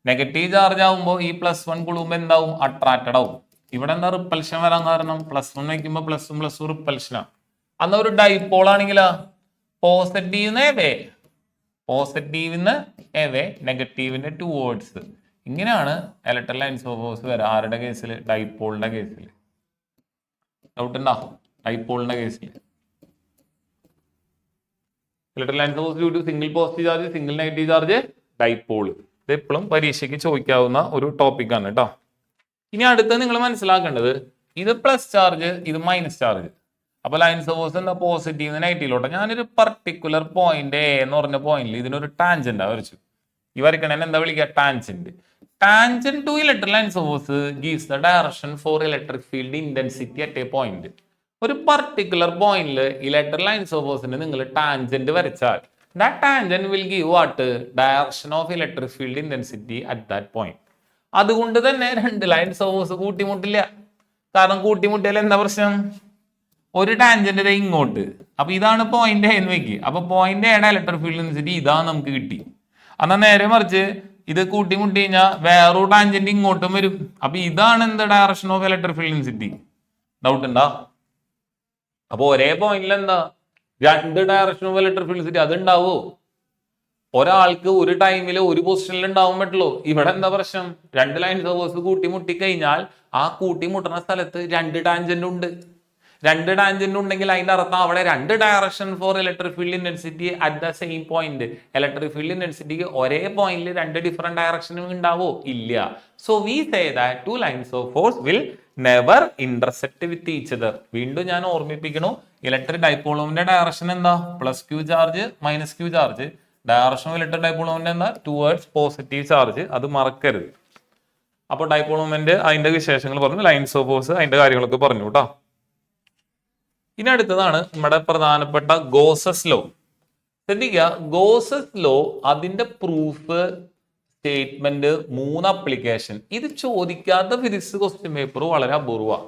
Negative charge ആകുമ്പോൾ ഈ +1 കുളുമ്പോ എന്താവും? അട്രാക്റ്റഡ് ആവും. ഇവിടെ എന്താ റിപ്പൽഷൻ വരാൻ കാരണം? +1 വയ്ക്കുമ്പോൾ +1 റിപ്പൽഷനാണ്. അന്ന് ഒരു ഡൈപോൾ ആണെങ്കിലാ പോസിറ്റീവിന്ന് എവേ നെഗറ്റീവിന്റെ ടുവേർഡ്സ്. ഇങ്ങനെയാണ് ഇലക്ട്രിക് ലൈൻസ് ഓഫ് ഫോഴ്സ് വരാം. ആരുടെ കേസിൽ? ഡൈപോളിന്റെ കേസിൽ. ഡൗട്ട് ഉണ്ടോ? ഡൈപോളിന്റെ കേസിൽ electric lines of force due to single positive charge, single negative charge, dipole. ഇത് എപ്പോഴും പരീക്ഷയ്ക്ക് ചോദിക്കാവുന്ന ഒരു ടോപ്പിക്കാണ് കേട്ടോ. ഇനി അടുത്ത് നിങ്ങൾ മനസ്സിലാക്കേണ്ടത്, ഇത് പ്ലസ് ചാർജ്, ഇത് മൈനസ് ചാർജ്. അപ്പൊ ലൈൻസ് ഓഫ് ഫോഴ്സ് എന്താ? പോസിറ്റീവ് നെഗറ്റീവിലോട്ട്. ഞാനൊരു പർട്ടിക്കുലർ പോയിന്റ് എ എന്ന് പറഞ്ഞ പോയിന്റിൽ ഇതിനൊരു ടാൻജന്റ് വരച്ചു. ഈ വരയ്ക്കണേനെ എന്താ വിളിക്കുക? Tangent. Tangent to electric lines of force gives the direction for electric field intensity at a point. ഒരു പർട്ടിക്കുലർ പോയിന്റിൽ ഇലക്ട്രിക് ലൈൻസ് ഓഫ് ഫോഴ്സിന് നിങ്ങൾ ടാൻജന്റ് വരച്ചാൽ that tangent will give what? Direction of electric field intensity at that point. അതുകൊണ്ട് തന്നെ രണ്ട് lines of force കൂട്ടിമുട്ടില്ല. കാരണം കൂട്ടിമുട്ടിയാൽ എന്താ പ്രശ്നം? ഒരു ടാൻജന്റ് ഇങ്ങോട്ട്. അപ്പൊ ഇതാണ് പോയിന്റ് എന്ന് വെക്കുക. അപ്പൊ പോയിന്റ് എയുടെ ഇലക്ട്രിക് ഫീൽഡ് ഇന്റൻസിറ്റി ഇതാ നമുക്ക് കിട്ടി. എന്നാൽ നേരെ മറിച്ച് ഇത് കൂട്ടിമുട്ടി കഴിഞ്ഞാൽ വേറൊരു ടാൻജന്റ് ഇങ്ങോട്ടും വരും. അപ്പൊ ഇതാണ് എന്ത്? Direction of electric field intensity. Doubt ഉണ്ടോ? അപ്പൊ ഒരേ പോയിന്റിൽ എന്താ രണ്ട് direction of electric field intensity? അതുണ്ടാവോ? ഒരാൾക്ക് ഒരു ടൈമിൽ ഒരു പൊസിഷനിൽ ഉണ്ടാവാൻ പറ്റുള്ളൂ. ഇവിടെ എന്താ പ്രശ്നം? രണ്ട് ലൈൻസ് ഓഫ് ഫോഴ്സ് കൂട്ടിമുട്ടി കഴിഞ്ഞാൽ ആ കൂട്ടിമുട്ടുന്ന സ്ഥലത്ത് രണ്ട് ടാൻജന്റ് ഉണ്ട്. രണ്ട് ടാൻജന്റ് ഉണ്ടെങ്കിൽ അതിന്റെ അർത്ഥം അവിടെ രണ്ട് direction for electric field intensity at the same point. Electric field ഇന്റൻസിറ്റിക്ക് ഒരേ പോയിന്റിൽ രണ്ട് ഡിഫറെന്റ് ഡയറക്ഷനും ഉണ്ടാവോ? ഇല്ല. So we say that two lines of force will never intersect with each other. വീണ്ടും ഞാൻ ഓർമ്മിപ്പിക്കണു, ഇലക്ട്രിക് ഡൈപോളോമിന്റെ ഡയറക്ഷൻ എന്താ? +q charge -q charge. Direction of electric ഡൈപോളോമിന്റെ എന്താ? Towards positive charge. അത് മറക്കരുത്. അപ്പൊ ഡൈപോളോമിന്റെ അതിന്റെ വിശേഷങ്ങൾ പറഞ്ഞു, ലൈൻസ് ഓഫ് ഫോഴ്സ് അതിന്റെ കാര്യങ്ങളൊക്കെ പറഞ്ഞു കേട്ടോ. ഇനി അടുത്തതാണ് നമ്മുടെ പ്രധാനപ്പെട്ട ഗോസസ് ലോ. ശ്രദ്ധിക്കുക, ഗോസസ് ലോ, അതിന്റെ പ്രൂഫ്, സ്റ്റേറ്റ്മെന്റ്, 3 അപ്ലിക്കേഷൻ. ഇത് ചോദിക്കാത്ത ഫിസിക്സ് ക്വസ്റ്റ്യൻ പേപ്പർ വളരെ അപൂർവമാണ്.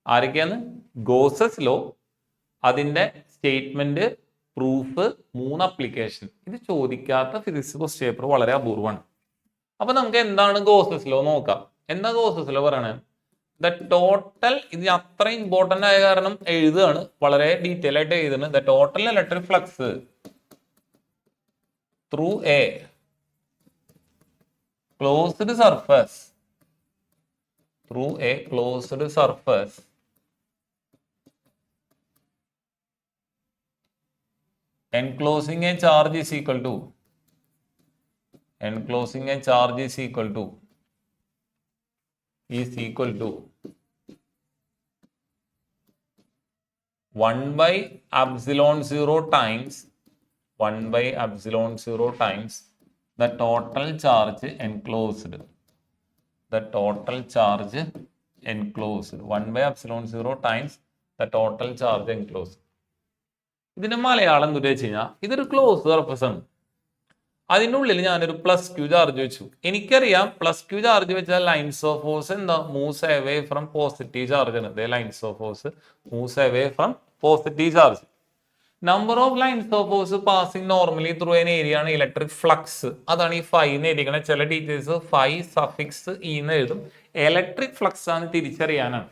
ആരൊക്കെയാണ്? ഗോസസ് ലോ, അതിന്റെ സ്റ്റേറ്റ്മെന്റ്, പ്രൂഫ്, 3 അപ്ലിക്കേഷൻ. ഇത് ചോദിക്കാത്ത ഫിസിക്സ് ക്വസ്റ്റ്യൻ പേപ്പർ വളരെ അപൂർവമാണ്. അപ്പൊ നമുക്ക് എന്താണ് ഗോസസ് ലോ നോക്കാം. എന്താ ഗോസസ് ലോ പറയണേ? ദ ടോട്ടൽ, ഇത് അത്ര ഇമ്പോർട്ടന്റ് ആയ കാരണം എഴുതുകയാണ്, വളരെ ഡീറ്റെയിൽ ആയിട്ട് എഴുതുന്നത്. The total electric flux through A closed surface enclosing a charge is equal to 1/epsilon 0 times the total charge enclosed. 1/epsilon 0 times the total charge enclosed. ഇതിന്റെ മലയാളം എന്താ വെച്ച് കഴിഞ്ഞാൽ, ഇതൊരു ക്ലോസ് സർഫസ് ആണ്. അതിൻ്റെ ഉള്ളിൽ ഞാനൊരു +q ചാർജ് വെച്ചു. എനിക്കറിയാം +q ചാർജ് വെച്ചാൽ ലൈൻസ് ഓഫ് ഫോഴ്സ് എന്താ? Moves away from positive charge ആണ്. Lines of force moves away from positive charge. Number of lines of force passing normally through an area ആണ് ഇലക്ട്രിക് ഫ്ലക്സ്. അതാണ് ഈ φ എന്ന് എഴുതിക്കണത്. ചില ടീച്ചേഴ്സ് φ സഫിക്സ് ഇ എന്ന് എഴുതും. Electric flux ആണ് തിരിച്ചറിയാനാണ്.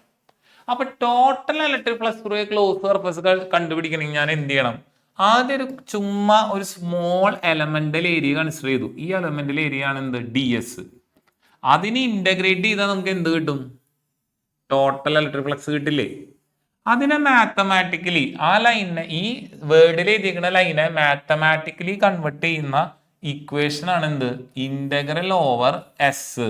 അപ്പൊ total electric flux through a close surface കണ്ടുപിടിക്കണമെങ്കിൽ ഞാൻ എന്ത് ചെയ്യണം? ആദ്യം ചുമ്മാ ഒരു സ്മോൾ എലമെന്റൽ ഏരിയ കൺസിഡർ ചെയ്തു. ഈ എലമെന്റൽ ഏരിയ ആണ് എന്ത്? ds. അതിനെ ഇന്റഗ്രേറ്റ് ചെയ്താൽ നമുക്ക് എന്ത് കിട്ടും? ടോട്ടൽ ഇലക്ട്രിക് ഫ്ലക്സ് കിട്ടില്ലേ? അതിനെ മാത്തമാറ്റിക്കലി ആ ലൈനെ, ഈ വേർഡിൽ എഴുതിയിരിക്കുന്ന ലൈനെ മാത്തമാറ്റിക്കലി കൺവേർട്ട് ചെയ്യുന്ന ഇക്വേഷൻ ആണ് എന്ത്? Integral over S.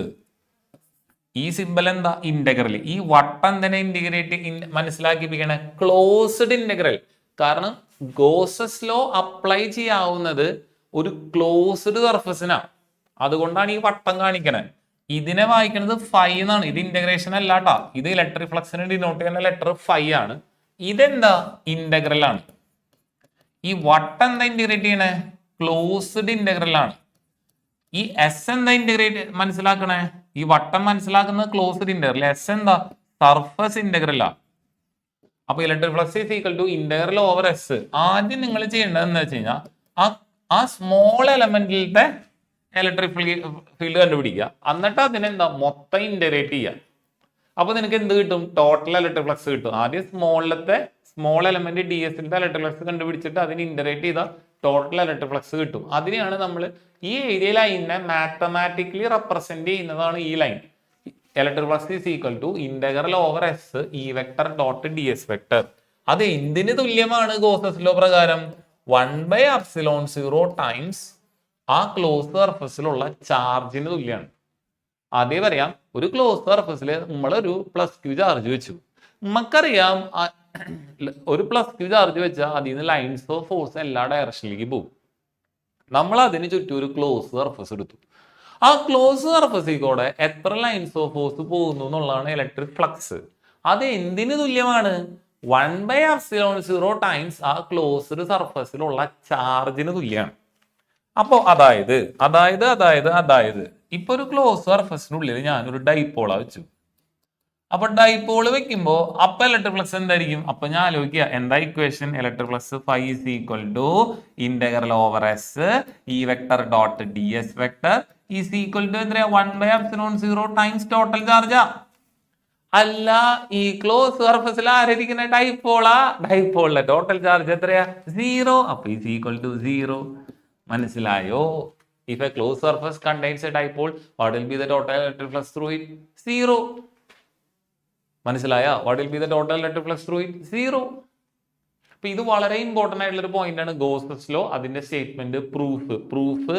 ഈ സിമ്പിൾ എന്താ? ഇന്റഗ്രൽ. ഈ വട്ടം തന്നെ ഇന്റഗ്രേറ്റ് മനസ്സിലാക്കിപ്പിക്കണേ, ക്ലോസ്ഡ് ഇന്റഗ്രൽ. കാരണം ഗോസസ് ലോ അപ്ലൈ ചെയ്യാവുന്നത് ഒരു ക്ലോസ്ഡ് സർഫസിനാണ്. അതുകൊണ്ടാണ് ഈ വട്ടം കാണിക്കണേ. ഇതിനെ വായിക്കുന്നത് φ എന്നാണ്. ഇത് ഇന്റഗ്രേഷൻ അല്ല കേട്ടോ. ഇത് ഇലക്ട്രിക് ഫ്ലക്സിനെ ഡിനോട്ട് ചെയ്യുന്ന ലെറ്റർ φ ആണ്. ഇതെന്താ? ഇന്റഗ്രൽ ആണ്. ഈ വട്ടം എന്താ ഇന്റഗ്രേറ്റ് ചെയ്യണേ? ക്ലോസ്ഡ് ഇന്റഗ്രൽ ആണ്. ഈ എസ് എന്താ ഇന്റഗ്രേറ്റ് മനസ്സിലാക്കണേ? ഈ വട്ടം മനസ്സിലാക്കുന്നത് ക്ലോസ്ഡ് ഇന്റഗ്രൽ. എസ് എന്താ? സർഫസ് ഇന്റഗ്രൽ ആണ്. അപ്പൊ electric flux is equal to integral over S. ആദ്യം നിങ്ങൾ ചെയ്യേണ്ടത് എന്താ വെച്ച് കഴിഞ്ഞാൽ ആ സ്മോൾ എലമെന്റിലത്തെ ഇലക്ട്രിക് ഫീൽഡ് കണ്ടുപിടിക്കുക. എന്നിട്ട് അതിനെന്താ മൊത്തം ഇന്റഗ്രേറ്റ് ചെയ്യുക. അപ്പൊ നിനക്ക് എന്ത് കിട്ടും? ടോട്ടൽ ഇലക്ട്രിക് ഫ്ലക്സ് കിട്ടും. ആദ്യം സ്മോൾ എലമെന്റ് ഡി എസിന്റെ ഇലക്ട്രിക് ഫ്ലക്സ് കണ്ടുപിടിച്ചിട്ട് അതിന് ഇന്റഗ്രേറ്റ് ചെയ്താൽ ടോട്ടൽ ഇലക്ട്രിക് ഫ്ലക്സ് കിട്ടും. അതിനെയാണ് നമ്മൾ ഈ ഏരിയ ലൈനിനെ മാത്തമാറ്റിക്കലി റെപ്രസെന്റ് ചെയ്യുന്നതാണ് ഈ line. Electric flux is equal to integral over S E vector dot d S vector. അത് എന്തിന് തുല്യമാണ് ഗോസസ് ലോ പ്രകാരം? 1/ε0 ടൈംസ് ആ ക്ലോസ് സർഫസിലുള്ള ചാർജിന് തുല്യമാണ്. ആദ്യം പറയാം, ഒരു ക്ലോസ് സർഫസിൽ നമ്മളൊരു പ്ലസ് ക്യൂ ചാർജ് വെച്ചു. നമുക്കറിയാം ഒരു പ്ലസ് ക്യൂ ചാർജ് വെച്ചാൽ അതിൽ നിന്ന് ലൈൻസ് ഓഫ് ഫോഴ്സ് എല്ലാ ഡയറക്ഷനിലേക്ക് പോകും. നമ്മൾ അതിന് ചുറ്റും ഒരു ക്ലോസ് സർഫസ് എടുത്തു. ആ ക്ലോസ് സർഫസിൽ കൂടെ എത്ര ലൈൻസ് ഓഫ് ഫോഴ്സ് പോകുന്നു എന്നുള്ളതാണ് ഇലക്ട്രിക് ഫ്ലക്സ്. അത് എന്തിന് തുല്യമാണ്? 1/ε0 ടൈംസ് ആ ക്ലോസ്ഡ് സർഫസിലുള്ള ചാർജിന് തുല്യമാണ്. അപ്പോ അതായത് ഇപ്പൊ ഒരു ക്ലോസ് സർഫസിനുള്ളിൽ ഞാനൊരു ഡൈപോളാ വെച്ചു. അപ്പൊ ഡൈപോള് വെക്കുമ്പോ അപ്പൊ ഇലക്ട്രിക് ഫ്ലക്സ് എന്തായിരിക്കും? അപ്പൊ ഞാൻ ആലോചിക്കുക, എന്താ equation? Electric flux φ is equal to integral over S E vector dot d S vector is equal to എത്രയാ? 1/ε0 ടൈംസ് ടോട്ടൽ ചാർജാ. അല്ല, ഈ ക്ലോസ് സർഫസിൽ ആയിരിക്കുന്ന ഡൈപോളിലെ ടോട്ടൽ ചാർജ് എത്രയാ? 0. അപ്പൊ ഈസ് ഈക്വൽ ടു 0. മനസ്സിലായോ? If a closed surface contains a dipole, what will be the total electric flux through it? 0. മനസ്സിലായ? What will be the total electric flux through it? 0. അപ്പൊ ഇത് വളരെ important ആയിട്ടുള്ള ഒരു point ആണ് ഗോസസ് ലോ. അതിന്റെ statement, proof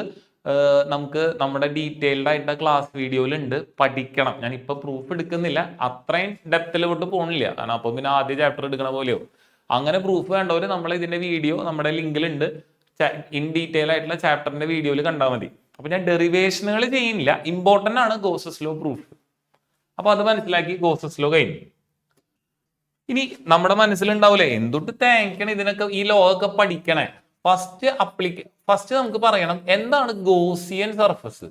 നമുക്ക് നമ്മുടെ ഡീറ്റെയിൽഡ് ആയിട്ട് ക്ലാസ് വീഡിയോയിൽ ഉണ്ട്, പഠിക്കണം. ഞാൻ ഇപ്പൊ പ്രൂഫ് എടുക്കുന്നില്ല, അത്രയും ഡെപ്തിലോട്ട് പോകണില്ല, കാരണം അപ്പൊ പിന്നെ ആദ്യ ചാപ്റ്റർ എടുക്കണ പോലെയോ. അങ്ങനെ പ്രൂഫ് വേണ്ടവര് നമ്മൾ ഇതിന്റെ വീഡിയോ നമ്മുടെ ലിങ്കിലുണ്ട്, ഇൻ ഡീറ്റെയിൽ ആയിട്ടുള്ള ചാപ്റ്ററിന്റെ വീഡിയോയിൽ കണ്ടാൽ മതി. അപ്പൊ ഞാൻ ഡെറിവേഷനുകൾ ചെയ്യുന്നില്ല, ഇമ്പോർട്ടന്റ് ആണ് ഗോസസ് ലോ പ്രൂഫ്. അപ്പൊ അത് മനസ്സിലാക്കി ഗോസസ് ലോ കഴിഞ്ഞു. ഇനി നമ്മുടെ മനസ്സിലുണ്ടാവൂലേ എന്തൊട്ട് തേങ്ങണം ഇതിനൊക്കെ, ഈ ലോ ഒക്കെ പഠിക്കണേ. ഫസ്റ്റ് നമുക്ക് പറയണം എന്താണ് ഗോസിയൻ സർഫസ്.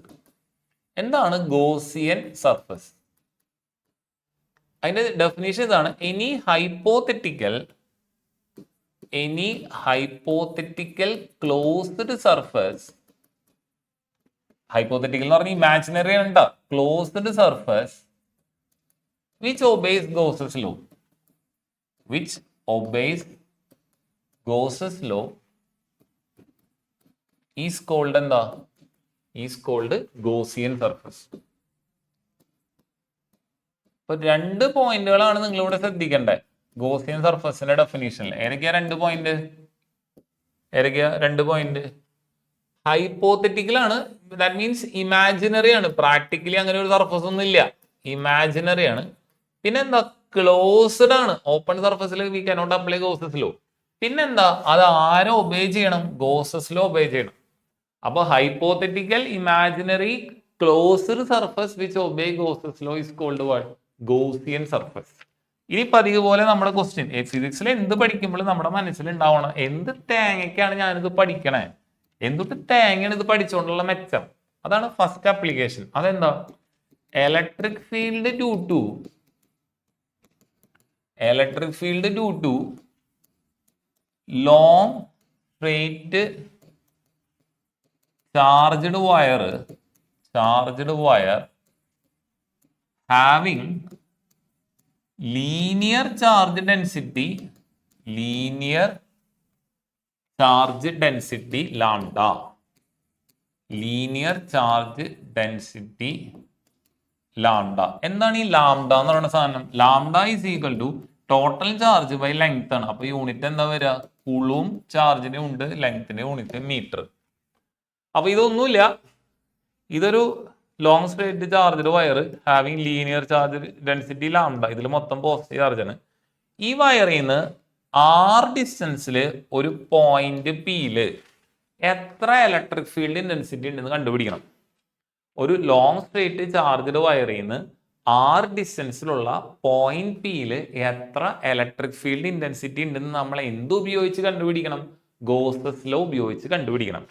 എന്താണ് ഗോസിയൻ സർഫസ്? അതിന്റെ ഡെഫിനേഷൻ ഇതാണ്: any hypothetical closed surface. Hypothetical എന്ന് പറഞ്ഞാൽ ഇമാജിനറി ആണ് ട്ടോ. Closed surface which obeys Gauss's law. Is called എന്താ? Is called Gaussian surface. ഇപ്പൊ 2 പോയിന്റുകളാണ് നിങ്ങളിവിടെ ശ്രദ്ധിക്കേണ്ടത് ഗോസിയൻ സർഫസിന്റെ ഡെഫിനീഷനിൽ. ഏതൊക്കെയാ 2 പോയിന്റ്? ഹൈപ്പോത്തറ്റിക്കൽ ആണ്, ദാറ്റ് മീൻസ് ഇമാജിനറി ആണ്. പ്രാക്ടിക്കലി അങ്ങനെ ഒരു സർഫസ് ഒന്നും ഇല്ല, ഇമാജിനറി ആണ്. പിന്നെ എന്താ? ക്ലോസ്ഡ് ആണ്. ഓപ്പൺ സർഫസിൽ we cannot apply Gauss's law. പിന്നെന്താ? അത് ആരോ ഒബേ ചെയ്യണം? ഗോസസ് ലോ ഒബേ ചെയ്യണം. അപ്പൊ hypothetical imaginary closed surface which obey Gauss's law is called what? Gaussian surface. ഇനി പതിവ് പോലെ നമ്മുടെ ക്വസ്റ്റ്യൻ, ഫിസിക്സിൽ എന്ത് പഠിക്കുമ്പോഴും നമ്മുടെ മനസ്സിലുണ്ടാവണം എന്ത് തേങ്ങയ്ക്കാണ് ഞാനിത് പഠിക്കണേ, എന്തൊട്ട് തേങ്ങയാണ് ഇത് പഠിച്ചുകൊണ്ടുള്ള മെച്ചം. അതാണ് ഫസ്റ്റ് ആപ്ലിക്കേഷൻ. അതെന്താ? Electric field due to long straight charged wire having linear charge density lambda. എന്താണ് ഈ ലാംഡ എന്ന് പറയുന്ന സാധനം? Lambda is equal to total charge by length ആണ്. അപ്പൊ യൂണിറ്റ് എന്താ വരിക? കൂളും ചാർജിന്റെ ഉണ്ട്, ലെങ്ത്തിന്റെ യൂണിറ്റ് മീറ്റർ. അപ്പൊ ഇതൊന്നുമില്ല, ഇതൊരു long straight charged wire having linear charge density lambda. ഇതിൽ മൊത്തം പോസിറ്റീവ് ചാർജാണ്. ഈ വയറിൽ നിന്ന് r ഡിസ്റ്റൻസിൽ ഒരു പോയിന്റ് പിയില് എത്ര ഇലക്ട്രിക് ഫീൽഡ് ഇന്റൻസിറ്റി ഉണ്ടെന്ന് കണ്ടുപിടിക്കണം. ഒരു ലോങ് സ്ട്രെയിറ്റ് ചാർജ്ഡ് വയറിൽ നിന്ന് r ഡിസ്റ്റൻസിലുള്ള പോയിന്റ് പിയില് എത്ര ഇലക്ട്രിക് ഫീൽഡ് ഇന്റൻസിറ്റി ഉണ്ടെന്ന് നമ്മൾ എന്ത് ഉപയോഗിച്ച് കണ്ടുപിടിക്കണം? ഗോസസ് ലോ ഉപയോഗിച്ച് കണ്ടുപിടിക്കണം.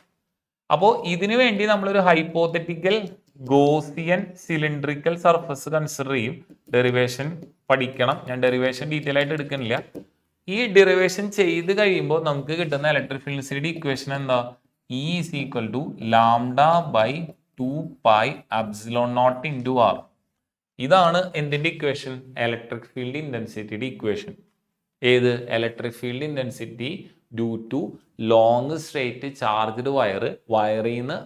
അപ്പോൾ ഇതിനു വേണ്ടി നമ്മളൊരു hypothetical Gaussian cylindrical surface consider ചെയ്യും. ഡെറിവേഷൻ പഠിക്കണം. ഞാൻ ഡെറിവേഷൻ ഡീറ്റെയിൽ ആയിട്ട് എടുക്കുന്നില്ല. ഈ ഡെറിവേഷൻ ചെയ്ത് കഴിയുമ്പോൾ നമുക്ക് കിട്ടുന്ന ഇലക്ട്രിക് ഫീൽഡ് ഡെൻസിറ്റി ഇക്വേഷൻ എന്താ? E is equal to lambda by 2 pi epsilon naught into r. ഇതാണ് എന്തിന്റെ ഇക്വേഷൻ? ഇലക്ട്രിക് ഫീൽഡ് ഇന്റൻസിറ്റിയുടെ ഇക്വേഷൻ. ഏത്? Electric field intensity due to long straight charged വയറിൽ നിന്ന്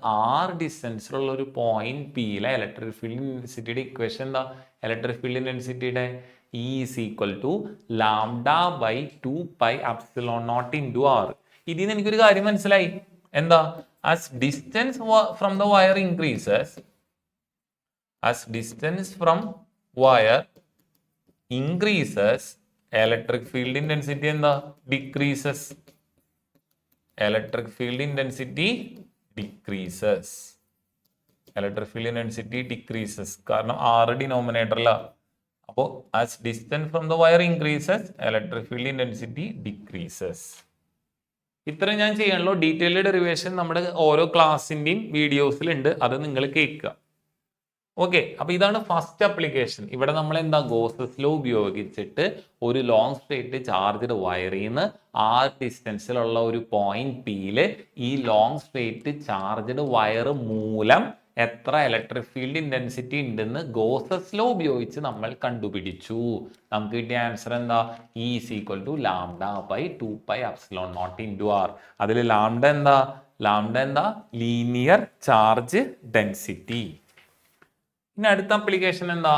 r ഡിസ്റ്റൻസിലുള്ള ഒരു പോയിന്റ് പിയിലെ ഇലക്ട്രിക് ഫീൽഡ് ഇന്റൻസിറ്റിയുടെ ഇക്വേഷൻ എന്താ? ഇലക്ട്രിക് ഫീൽഡ് ഇന്റൻസിറ്റിയുടെ E is equal to lambda by 2 pi epsilon naught into r. ഇതിൽ നിന്ന് എനിക്കൊരു കാര്യം മനസ്സിലായി. എന്താ? as distance from the wire increases, electric field intensity എന്താ? decreases. Electric field intensity decreases. കാരണം r ഡിനോമിനേറ്ററില. അപ്പോൾ as distance from the wire increases, electric field intensity decreases. ഇത്രയും ഞാൻ ചെയ്യാനുള്ളൂ. ഡീറ്റെയിൽഡ് ഡെറിവേഷൻ നമ്മുടെ ഓരോ ക്ലാസ്സിൻ്റെയും വീഡിയോസിലുണ്ട്, അത് നിങ്ങൾ കേൾക്കുക. ഓക്കെ, അപ്പൊ ഇതാണ് ഫസ്റ്റ് അപ്ലിക്കേഷൻ. ഇവിടെ നമ്മൾ എന്താ? ഗോസസ് ലോ ഉപയോഗിച്ചിട്ട് ഒരു ലോങ് സ്ട്രേറ്റ് ചാർജ്ഡ് വയറിൽ നിന്ന് r ഡിസ്റ്റൻസിലുള്ള ഒരു പോയിന്റ് പിയിൽ ഈ ലോങ് സ്ട്രേറ്റ് ചാർജ്ഡ് വയർ മൂലം എത്ര ഇലക്ട്രിക് ഫീൽഡ് ഇന്റൻസിറ്റി ഉണ്ടെന്ന് ഗോസസ് ലോ ഉപയോഗിച്ച് നമ്മൾ കണ്ടുപിടിച്ചു. നമുക്ക് കിട്ടിയ ആൻസർ എന്താ? E is equal to lambda by 2 pi epsilon naught into r. അതിൽ ലാംഡ എന്താ? Linear charge density. ഇനി അടുത്ത അപ്ലിക്കേഷൻ എന്താ?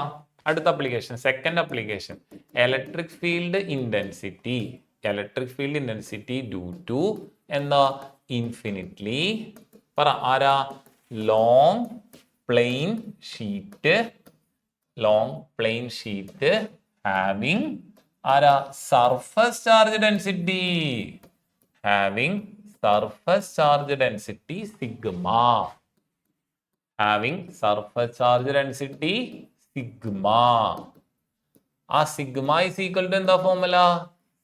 Second application electric field intensity due to എന്താ? ഇൻഫിനിറ്റ്ലി ആരാ? long plane sheet having surface charge density sigma. Sigma is equal to എന്താ formula?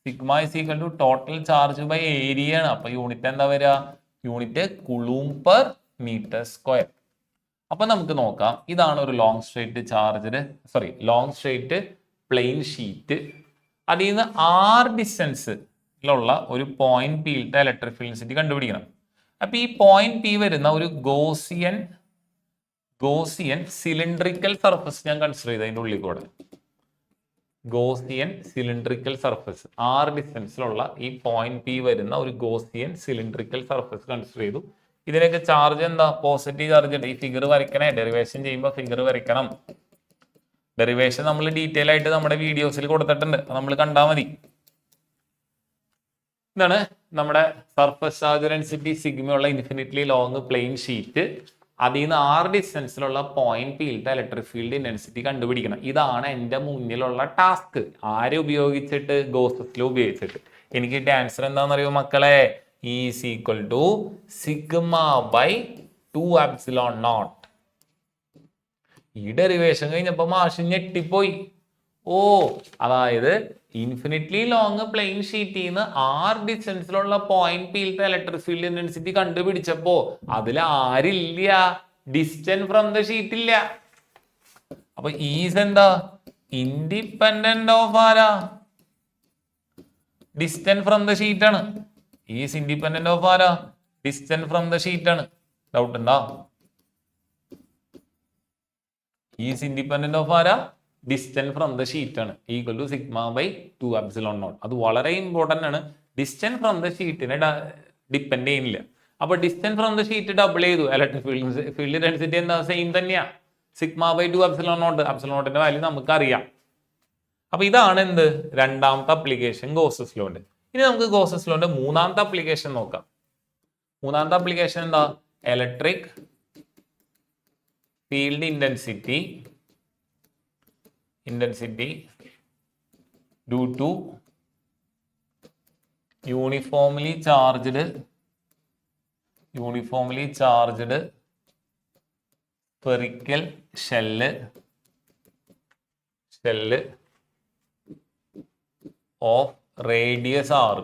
sigma is equal to total charge by area ആണ്. അപ്പൊ unit എന്താ വരിക? Unit coulomb per metre square. അപ്പൊ നമുക്ക് നോക്കാം. ഇതാണ് ഒരു ലോങ് സ്ട്രേറ്റ് പ്ലെയിൻ ഷീറ്റ്. അതിൽ നിന്ന് r ഡിസ്റ്റൻസിലുള്ള ഒരു പോയിന്റ് പിയിലത്തെ ഇലക്ട്രിക് ഫീൽഡ് ഡെൻസിറ്റി കണ്ടുപിടിക്കണം. അപ്പൊ ഈ പോയിന്റ് പി വരുന്ന ഒരു ഗോസിയൻ സിലിണ്ടറിക്കൽ സർഫസ് ഞാൻ കൺസിഡർ ചെയ്ത് അതിന്റെ ഉള്ളിൽ കൂടെ ഗോസിയൻ സിലിണ്ടറിക്കൽ സർഫസ് r ഡിസ്റ്റൻസിലുള്ള ഈ പോയിന്റ് പി വരുന്ന ഒരു ഗോസിയൻ സിലിണ്ടറിക്കൽ സർഫസ് കൺസിഡർ ചെയ്തു. ഇതിനൊക്കെ ചാർജ് എന്താ? പോസിറ്റീവ് ചാർജ് ഉണ്ട്. ഈ ഫിഗർ വരയ്ക്കണേ. ഡെറിവേഷൻ ചെയ്യുമ്പോൾ ഫിഗർ വരയ്ക്കണം. ഡെറിവേഷൻ നമ്മൾ ഡീറ്റെയിൽ ആയിട്ട് നമ്മുടെ വീഡിയോസിൽ കൊടുത്തിട്ടുണ്ട്, നമ്മൾ കണ്ടാൽ മതി. ഇതാണ് നമ്മുടെ സർഫസ് ചാർജ് ഡെൻസിറ്റി സിഗ്മയുള്ള ഇൻഫിനിറ്റ്ലി ലോങ് പ്ലെയിൻ ഷീറ്റ്. അതിൽ നിന്ന് r ഡിസ്റ്റൻസിലുള്ള പോയിന്റ് പിയിലത്തെ ഇലക്ട്രിക് ഫീൽഡ് ഇന്റൻസിറ്റി കണ്ടുപിടിക്കണം. ഇതാണ് എൻ്റെ മുന്നിലുള്ള ടാസ്ക്. ആരെ ഉപയോഗിച്ചിട്ട്? ഗോസസ് ലോ ഉപയോഗിച്ചിട്ട്. എനിക്ക് കിട്ടിയ ആൻസർ എന്താണെന്നറിയോ മക്കളെ? E is equal to sigma by 2 epsilon naught. ഈ ഡെറിവേഷൻ കഴിഞ്ഞപ്പോൾ മാഷ് ഞെട്ടിപ്പോയി. അതായത് ഇൻഫിനിറ്റ്ലി ലോങ് പ്ലെയിൻ ഷീറ്റിൽ നിന്ന് r ഡിസ്റ്റൻസിലുള്ള പോയിന്റ് പിയിലത്തെ ഇലക്ട്രിക് ഫീൽഡ് ഇന്റൻസിറ്റി കണ്ടുപിടിച്ചപ്പോ അതിൽ ആരില്ല? ഡിസ്റ്റൻസ് ഫ്രം ദ ഷീറ്റ് ഇല്ല. അപ്പൊ ഈസ് എന്താ? ഇൻഡിപെൻഡന്റ് ഓഫ് ആരാ? ഡിസ്റ്റൻസ് ഫ്രം ദ ഷീറ്റ് ആണ്. ഈസ് ഇൻഡിപെൻഡന്റ് ഓഫ് ആരാ? ഡിസ്റ്റൻസ് ഫ്രം ദ ഷീറ്റ് ആണ്. ഡൗട്ട് ഉണ്ടോ? ഈസ് ഇൻഡിപെൻഡന്റ് ഓഫ് ആരാ? ഡിസ്റ്റൻസ് ഫ്രം ദ ഷീറ്റ് ആണ്. Equal to sigma by 2 epsilon naught. അത് വളരെ ഇമ്പോർട്ടന്റ് ആണ്. ഡിസ്റ്റൻസ് ഫ്രം ദ ഷീറ്റിനെ ഡിപ്പെൻഡ് ചെയ്യുന്നില്ല. അപ്പൊ distance from the sheet double ചെയ്തു. ഇലക്ട്രിക് ഫീൽഡ് ഡെൻസിറ്റി എന്താ? സെയിം തന്നെയാ. Sigma by 2 epsilon naught. epsilon naught value നമുക്കറിയാം. അപ്പൊ ഇതാണ് എന്ത്? രണ്ടാമത്തെ അപ്ലിക്കേഷൻ ഗോസസ് ലോന്റെ. ഇനി നമുക്ക് ഗോസസ് ലോന്റെ മൂന്നാമത്തെ അപ്ലിക്കേഷൻ നോക്കാം. മൂന്നാമത്തെ അപ്ലിക്കേഷൻ എന്താ? Electric field intensity due to uniformly charged spherical shell of radius r.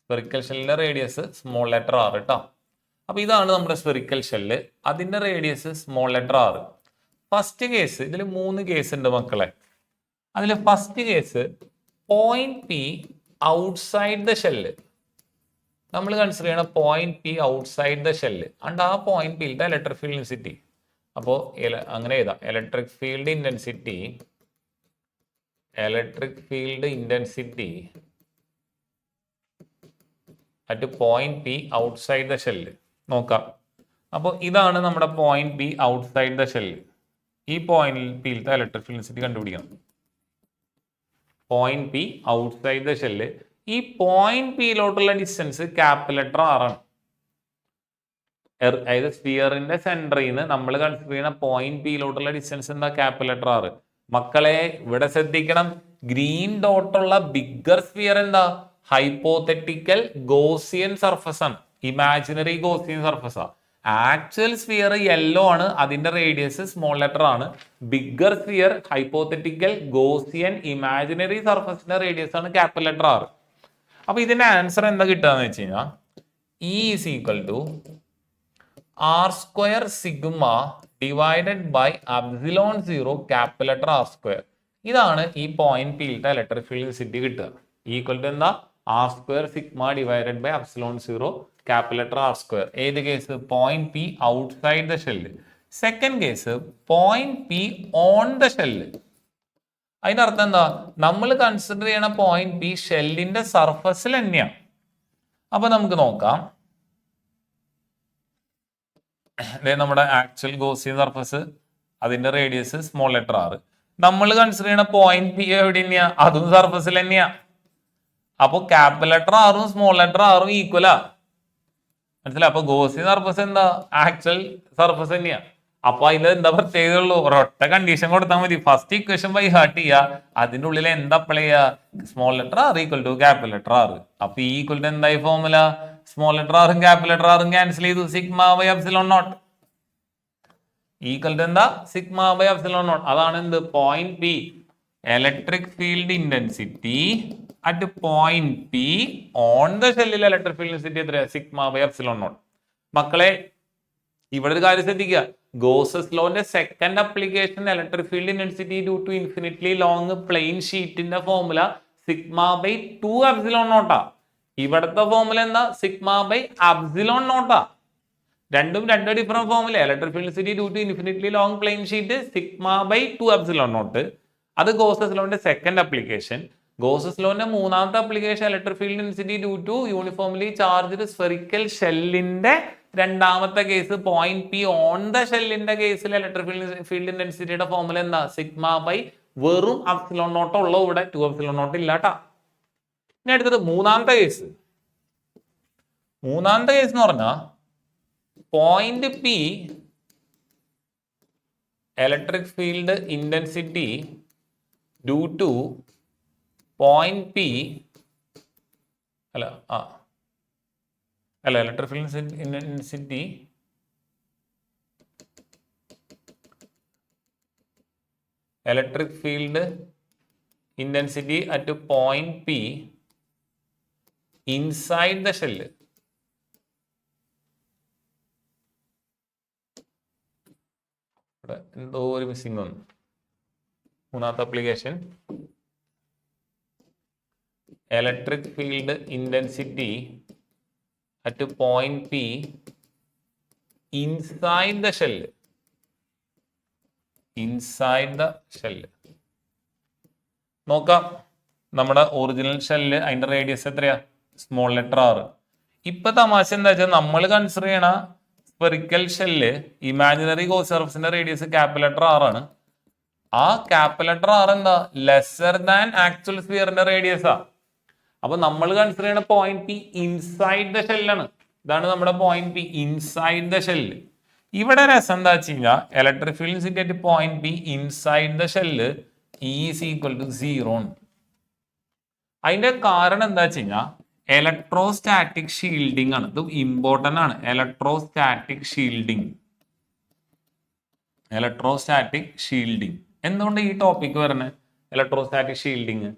Spherical ഷെല്ലിന്റെ റേഡിയസ് സ്മോൾ ലെറ്റർ r കേട്ടോ. അപ്പൊ ഇതാണ് നമ്മുടെ സ്ഫെറിക്കൽ ഷെല്ല്. അതിന്റെ radius small letter r. First case, ഇതിൽ 3 കേസ് ഉണ്ട് മക്കളെ. അതിൽ first case point P outside the shell. നമ്മൾ കൺസിഡർ ചെയ്യണ point P outside the shell and ആ പോയിന്റ് പിയിലത്തെ ഇലക്ട്രിക് ഫീൽഡ് ഇൻറ്റൻസിറ്റി. അപ്പോൾ അങ്ങനെ എഴുതാം, electric field intensity at point P outside the shell. നോക്കാം. അപ്പോൾ ഇതാണ് നമ്മുടെ point P outside the shell. ഈ പോയിന്റ് പിയിലത്തെ ഇലക്ട്രിക് ഫീൽഡ് ഇൻറ്റൻസിറ്റി കണ്ടുപിടിക്കണം. Point P outside the shell. ഈ പോയിന്റ് പിയിലോട്ടുള്ള ഡിസ്റ്റൻസ് ക്യാപിറ്റൽ ലെറ്റർ ആർ ആണ്. അതായത് സ്ഫിയറിന്റെ സെന്ററിൽ നിന്ന് നമ്മൾ കൺസിഡർ ചെയ്യുന്ന പോയിന്റ് പിയിലോട്ടുള്ള ഡിസ്റ്റൻസ് എന്താ? Capital letter R. മക്കളെ ഇവിടെ ശ്രദ്ധിക്കണം, ഗ്രീൻ ഡോട്ടുള്ള ബിഗ്ഗർ സ്ഫിയർ എന്താ? ഹൈപ്പോത്തറ്റിക്കൽ ഗോസിയൻ സർഫസ് ആണ്, ഇമാജിനറി ഗോസിയൻ സർഫസ് ആണ്. ആക്ച്വൽ സ്ഫിയർ യെല്ലോ ആണ്, അതിന്റെ റേഡിയസ് സ്മോൾ ലെറ്റർ ആണ്. Bigger sphere hypothetical Gaussian imaginary സർഫസിന്റെ റേഡിയസ് ആണ് ക്യാപിറ്റൽ ലെറ്റർ ആർ. അപ്പൊ ഇതിന്റെ ആൻസർ എന്താ കിട്ടുകയെന്ന് വെച്ച് കഴിഞ്ഞാൽ E is equal to R square sigma divided by epsilon 0 capital letter R square. ഇതാണ് ഈ പോയിന്റ് പിയിലത്തെ ഇലക്ട്രിക് ഫീൽഡ് ഇൻറ്റൻസിറ്റി കിട്ടുക. ഈക്വൽ ടു എന്താ? R square sigma divided by epsilon 0 capital letter R square. ഏത് case? Point P outside the shell. Second case point P on the shell. അതിന്റെ അർത്ഥം എന്താ? നമ്മൾ കൺസിഡർ ചെയ്യണ പോയിന്റ് പി ഷെല്ലിന്റെ സർഫസിൽ തന്നെയാണ്. അപ്പൊ നമുക്ക് നോക്കാം. നമ്മുടെ ആക്ച്വൽ ഗോസിയൻ സർഫസ്, അതിന്റെ റേഡിയസ് സ്മോൾ ലെറ്റർ ആർ. നമ്മൾ കൺസിഡർ ചെയ്യണ പോയിന്റ് പി എവിടെ തന്നെയാ? അതും സർഫസിൽ തന്നെയാ. അപ്പൊ ക്യാപിറ്റൽ ലെറ്റർ ആറും സ്മോൾ ലെറ്റർ ആറും ഈക്വലാ. മനസ്സിലായി? അപ്പൊ ഗോസിയൻ സർഫസ് എന്താ? ആക്ച്വൽ സർഫസ് തന്നെയാ. അപ്പൊ അതിൽ എന്താ പ്രത്യേകത ഉള്ളൂ? ഒരൊറ്റ കണ്ടീഷൻ കൊടുത്താൽ മതി. ഫസ്റ്റ് ഇക്വേഷൻ ബൈ ഹാർട്ട് ചെയ്യുക, അതിന്റെ ഉള്ളിൽ എന്താ അപ്ലൈ ചെയ്യുക? Small letter R equal to capital letter R. അപ്പൊ ഈ ഈക്വൽ ടു എന്തായി ഫോർമുല? സ്മോൾ ലെറ്റർ ആറും ക്യാപിറ്റൽ ലെറ്റർ ആറും ക്യാൻസൽ ചെയ്തു, sigma by epsilon naught equal to എന്താ? Sigma by epsilon naught. അതാണ് എന്ത്? Point P electric field intensity at point P on the ഷെല്ലിൽ ഇലക്ട്രിക് ഫീൽഡ് ഇന്റൻസിറ്റി എത്രയാണ്? Sigma by epsilon naught. മക്കളെ ഇവിടെ ഒരു കാര്യം ശ്രദ്ധിക്കുക, ഗോസസ് ലോന്റെ second application electric field intensity due to infinitely long plane ഷീറ്റിന്റെ ഫോർമുല സിഗ്മ ബൈ 2 എപ്സിലോൺ നോട്ടാ. ഇവിടുത്തെ ഫോർമുല എന്താ? സിഗ്മ ബൈ എപ്സിലോൺ നോട്ടാ. രണ്ടും രണ്ട് different formula. Electric field intensity due to infinitely long plane sheet sigma by 2 epsilon naught. അത് Gauss's ലോന്റെ second application. ഗോസസ് ലോന്റെ മൂന്നാമത്തെ application electric field intensity due to uniformly charged spherical ഷെല്ലിന്റെ രണ്ടാമത്തെ case point P on the ഷെല്ലിന്റെ കേസിൽ electric field ഇന്റൻസിറ്റിയുടെ ഫോർമുല എന്താ? സിഗ്മ ബൈ വെറും എപ്സിലോൺ നോട്ട് ഉള്ളൂ, ഇവിടെ 2 എപ്സിലോൺ നോട്ട് ഇല്ലാട്ടാ. ഇനി അടുത്തത് മൂന്നാമത്തെ കേസ്. മൂന്നാമത്തെ കേസ് എന്ന് പറഞ്ഞാൽ point P electric field intensity due to point P electric field intensity at point P inside the shell. എന്തോ ഒരു മിസ്സിംഗ് വന്നു. മൂന്നാമത്തെ application electric field intensity at point P inside the shell. നോക്കാം, നമ്മുടെ original shell അതിന്റെ radius എത്രയാ? Small letter R. ഇപ്പൊ തമാശ എന്താ വെച്ചാൽ നമ്മൾ കൺസിഡർ ചെയ്യണ സ്പെറിക്കൽ ഷെല്ല് ഇമാജിനറി ഗോസ് സർഫസിന്റെ റേഡിയസ് ക്യാപിറ്റൽ ലെറ്റർ ആർ ആണ്. ആ ക്യാപിറ്റൽ ലെറ്റർ ആർ എന്താ? ലെസർ ദാൻ ആക്ച്വൽ സ്ഫിയറിന്റെ റേഡിയസ് ആ. അപ്പൊ നമ്മൾ കൺസിഡർ ചെയ്യുന്ന പോയിന്റ് പി ഇൻസൈഡ് ദ ഷെല്ലാണ്. ഇതാണ് നമ്മുടെ point P inside the shell. ഇവിടെ രസം എന്താ വെച്ച് കഴിഞ്ഞാൽ electric field intensity at point P inside the shell is equal to 0. അതിന്റെ കാരണം എന്താ വെച്ച് കഴിഞ്ഞാൽ ഇലക്ട്രോസ്റ്റാറ്റിക് ഷീൽഡിംഗ് ആണ്. ഇത് ഇമ്പോർട്ടന്റ് ആണ്. ഇലക്ട്രോസ്റ്റാറ്റിക് ഷീൽഡിംഗ് എന്തുകൊണ്ട് ഈ ടോപ്പിക് വരുന്നത്? ഇലക്ട്രോസ്റ്റാറ്റിക് ഷീൽഡിങ്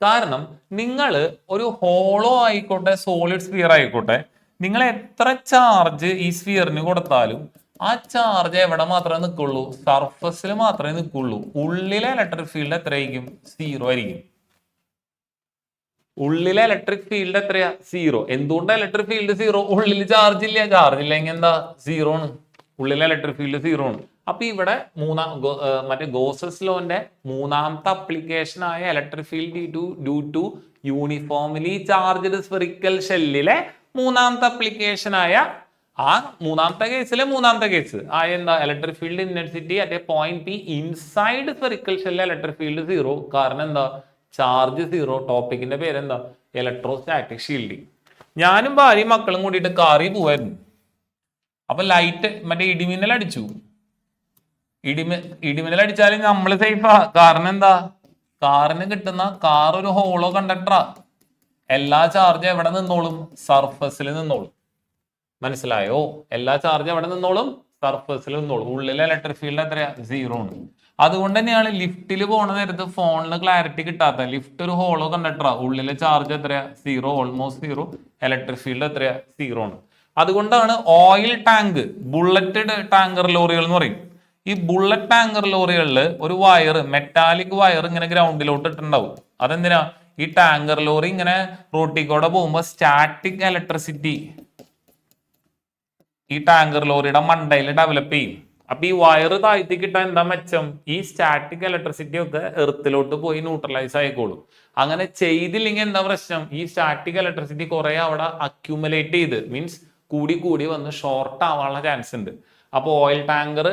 കാരണം നിങ്ങൾ ഒരു ഹോളോ ആയിക്കോട്ടെ സോളിഡ് സ്ഫിയർ ആയിക്കോട്ടെ, നിങ്ങൾ എത്ര ചാർജ് ഈ സ്ഫിയറിന് കൊടുത്താലും ആ ചാർജ് എവിടെ മാത്രമേ നിൽക്കുള്ളൂ? സർഫസിൽ മാത്രമേ നിൽക്കുള്ളൂ. ഉള്ളിലെ ഇലക്ട്രിക് ഫീൽഡ് എത്രയായിരിക്കും? 0 ആയിരിക്കും. ഉള്ളിലെ ഇലക്ട്രിക് ഫീൽഡ് എത്രയാ? 0. എന്തുകൊണ്ടാണ് ഇലക്ട്രിക് ഫീൽഡ് 0? ഉള്ളിൽ ചാർജ് ഇല്ല. ചാർജ് ഇല്ലെങ്കിൽ എന്താ? 0 ആണ്. ഉള്ളിലെ ഇലക്ട്രിക് ഫീൽഡ് 0 ആണ്. അപ്പൊ ഇവിടെ മറ്റേ ഗോസസ് ലോന്റെ മൂന്നാമത്തെ അപ്ലിക്കേഷൻ ആയ electric field due to uniformly charged spherical ഷെല്ലിലെ മൂന്നാമത്തെ അപ്ലിക്കേഷൻ ആയ ആ മൂന്നാമത്തെ കേസ് ആയ എന്താ? Electric field intensity at a point P inside spherical ഷെല്ലിലെ ഇലക്ട്രിക് ഫീൽഡ് 0. കാരണം എന്താ? ചാർജ് 0. ടോപ്പിക്കിന്റെ പേരെന്താ? Electrostatic shielding. ഞാനും ഭാര്യയും മക്കളും കൂടിയിട്ട് കാറിൽ പോവായിരുന്നു. അപ്പൊ ലൈറ്റ് മറ്റേ ഇടിമിന്നൽ അടിച്ചു. ഇടിമിന്നൽ അടിച്ചാലും നമ്മൾ സേഫാ. കാരണം എന്താ? കാറിന് കിട്ടുന്ന കാർ ഒരു ഹോളോ കണ്ടക്ടറാ. എല്ലാ ചാർജ് എവിടെ നിന്നോളും? സർഫസിൽ നിന്നോളും. മനസ്സിലായോ? എല്ലാ ചാർജ് എവിടെ നിന്നോളും? സർഫസിൽ നിന്നോളും. ഉള്ളിലെ ഇലക്ട്രിക് ഫീൽഡ് എത്രയാ? 0 ആണ്. അതുകൊണ്ട് തന്നെയാണ് ലിഫ്റ്റിൽ പോണ നേരത്ത് ഫോണിന് ക്ലാരിറ്റി കിട്ടാത്ത. ലിഫ്റ്റ് ഒരു ഹോളോ കണ്ടക്ടറാ. ഉള്ളിലെ ചാർജ് എത്രയാ? 0, ഓൾമോസ്റ്റ് 0. ഇലക്ട്രിക് ഫീൽഡ് എത്രയാ? 0 ആണ്. അതുകൊണ്ടാണ് ഓയിൽ ടാങ്ക്, ബുള്ളറ്റ് ടാങ്കർ ലോറികൾ എന്ന് പറയും. ഈ ബുള്ളറ്റ് ടാങ്കർ ലോറികളിൽ ഒരു വയർ, മെറ്റാലിക് വയർ ഇങ്ങനെ ഗ്രൗണ്ടിലോട്ട് ഇട്ടുണ്ടാവും. അതെന്തിനാ? ഈ ടാങ്കർ ലോറി ഇങ്ങനെ റോട്ടിക്കൂടെ പോകുമ്പോൾ സ്റ്റാറ്റിക് ഇലക്ട്രിസിറ്റി ഈ ടാങ്കർ ലോറിയുടെ മണ്ടയിൽ ഡെവലപ്പ് ചെയ്യും. അപ്പൊ ഈ വയർ താഴ്ത്തി കിട്ടാൻ എന്താ മെച്ചം? ഈ സ്റ്റാറ്റിക് ഇലക്ട്രിസിറ്റി ഒക്കെ എർത്തിലോട്ട് പോയി ന്യൂട്രലൈസ് ആയിക്കോളും. അങ്ങനെ ചെയ്തില്ലെങ്കിൽ എന്താ പ്രശ്നം? ഈ സ്റ്റാറ്റിക് ഇലക്ട്രിസിറ്റി കുറെ അവിടെ അക്യുമുലേറ്റ് ചെയ്ത് മീൻസ് കൂടി വന്ന് ഷോർട്ട് ആവാനുള്ള ചാൻസ് ഉണ്ട്. അപ്പോൾ ഓയിൽ ടാങ്കർ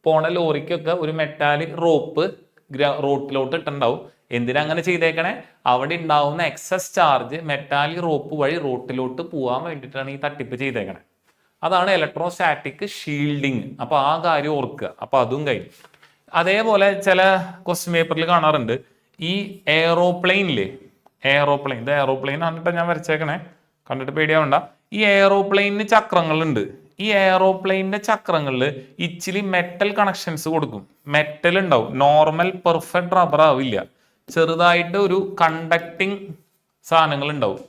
പോണ ലോറിക്കൊക്കെ ഒരു മെറ്റാലിക് റോപ്പ് റോട്ടിലോട്ട് ഇട്ടുണ്ടാവും. എന്തിനാ അങ്ങനെ ചെയ്തേക്കണേ? അവിടെ ഉണ്ടാവുന്ന എക്സസ് ചാർജ് മെറ്റാലിക് റോപ്പ് വഴി റോട്ടിലോട്ട് പോകാൻ വേണ്ടിയിട്ടാണ് ഈ തട്ടിപ്പ് ചെയ്തേക്കണേ. അതാണ് ഇലക്ട്രോസ്റ്റാറ്റിക് ഷീൽഡിങ്. അപ്പൊ ആ കാര്യം ഓർക്കുക. അപ്പൊ അതും കഴിഞ്ഞു. അതേപോലെ ചില ക്വസ്റ്റ്യൻ പേപ്പറിൽ കാണാറുണ്ട് ഈ എയ്റോപ്ലെയിനില്ലേ, എയ്റോപ്ലെയിൻ, ഇത് എയ്റോപ്ലെയിൻ ആണ് ഞാൻ വരച്ചേക്കണേ, കണ്ടിട്ട് പേടിയാവണ്ട. ഈ എയ്റോപ്ലെയിനിന് ചക്രങ്ങളുണ്ട്. ഈ എയ്റോപ്ലെയിനിന്റെ ചക്രങ്ങളിൽ ഇച്ചിരി മെറ്റൽ കണക്ഷൻസ് കൊടുക്കും. മെറ്റൽ ഉണ്ടാവും. നോർമൽ പെർഫെക്റ്റ് റബ്ബർ ആവില്ല. ചെറുതായിട്ട് ഒരു കണ്ടക്ടിങ് സാധനങ്ങൾ ഉണ്ടാവും.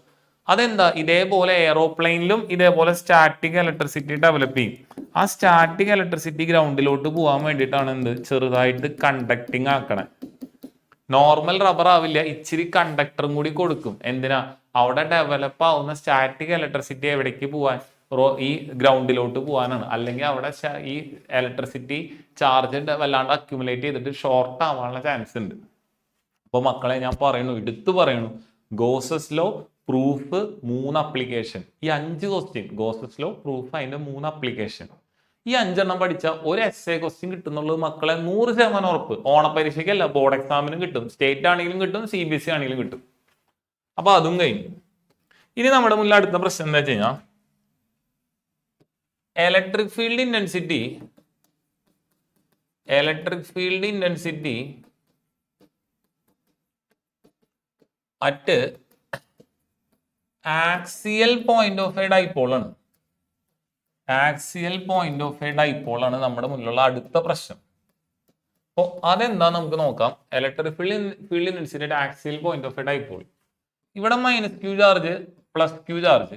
അതെന്താ? ഇതേപോലെ എയ്റോപ്ലെയിനിലും ഇതേപോലെ സ്റ്റാറ്റിക് ഇലക്ട്രിസിറ്റി ഡെവലപ്പ് ചെയ്യും. ആ സ്റ്റാറ്റിക് ഇലക്ട്രിസിറ്റി ഗ്രൗണ്ടിലോട്ട് പോകാൻ വേണ്ടിയിട്ടാണ് എന്ത്? ചെറുതായിട്ട് കണ്ടക്ടിങ് ആക്കണേ. നോർമൽ റബ്ബർ ആവില്ല, ഇച്ചിരി കണ്ടക്ടറും കൂടി കൊടുക്കും. എന്തിനാ? അവിടെ ഡെവലപ്പ് ആവുന്ന സ്റ്റാറ്റിക് ഇലക്ട്രിസിറ്റി എവിടേക്ക് പോവാൻ? ഈ ഗ്രൗണ്ടിലോട്ട് പോകാനാണ്. അല്ലെങ്കിൽ അവിടെ ഈ ഇലക്ട്രിസിറ്റി ചാർജ് വല്ലാണ്ട് അക്യുമുലേറ്റ് ചെയ്തിട്ട് ഷോർട്ട് ആവാനുള്ള ചാൻസ് ഉണ്ട്. അപ്പൊ മക്കളെ ഞാൻ എടുത്തു പറയണു, ഗോസസ് ലോ പ്രൂഫ് 3 അപ്ലിക്കേഷൻ. ഈ 5 ക്വസ്റ്റ്യൻ ഗോസസ് ലോ പ്രൂഫ്, അതിന്റെ 3 അപ്ലിക്കേഷൻ. ഈ 5 പഠിച്ച ഒരു എസ്എ ക്വസ്റ്റ്യൻ കിട്ടുന്നുള്ളത് മക്കളെ 100% ഉറപ്പ്. ഓണപരീക്ഷയ്ക്കല്ല, ബോർഡ് എക്സാമിനും കിട്ടും. സ്റ്റേറ്റ് ആണെങ്കിലും കിട്ടും, CBSE ആണെങ്കിലും കിട്ടും. അപ്പൊ അതും കഴിഞ്ഞു. ഇനി നമ്മുടെ മുന്നിൽ അടുത്ത പ്രശ്നം എന്താ വെച്ച് കഴിഞ്ഞാൽ electric field intensity at axial point of a dipole ആണ്. Axial point of a dipole ആണ് നമ്മുടെ മുന്നിലുള്ള അടുത്ത പ്രശ്നം. അപ്പോൾ അതെന്താ നമുക്ക് നോക്കാം. Electric field intensity axial point of a dipole. ഇവിടെ -q ചാർജ് +q ചാർജ്,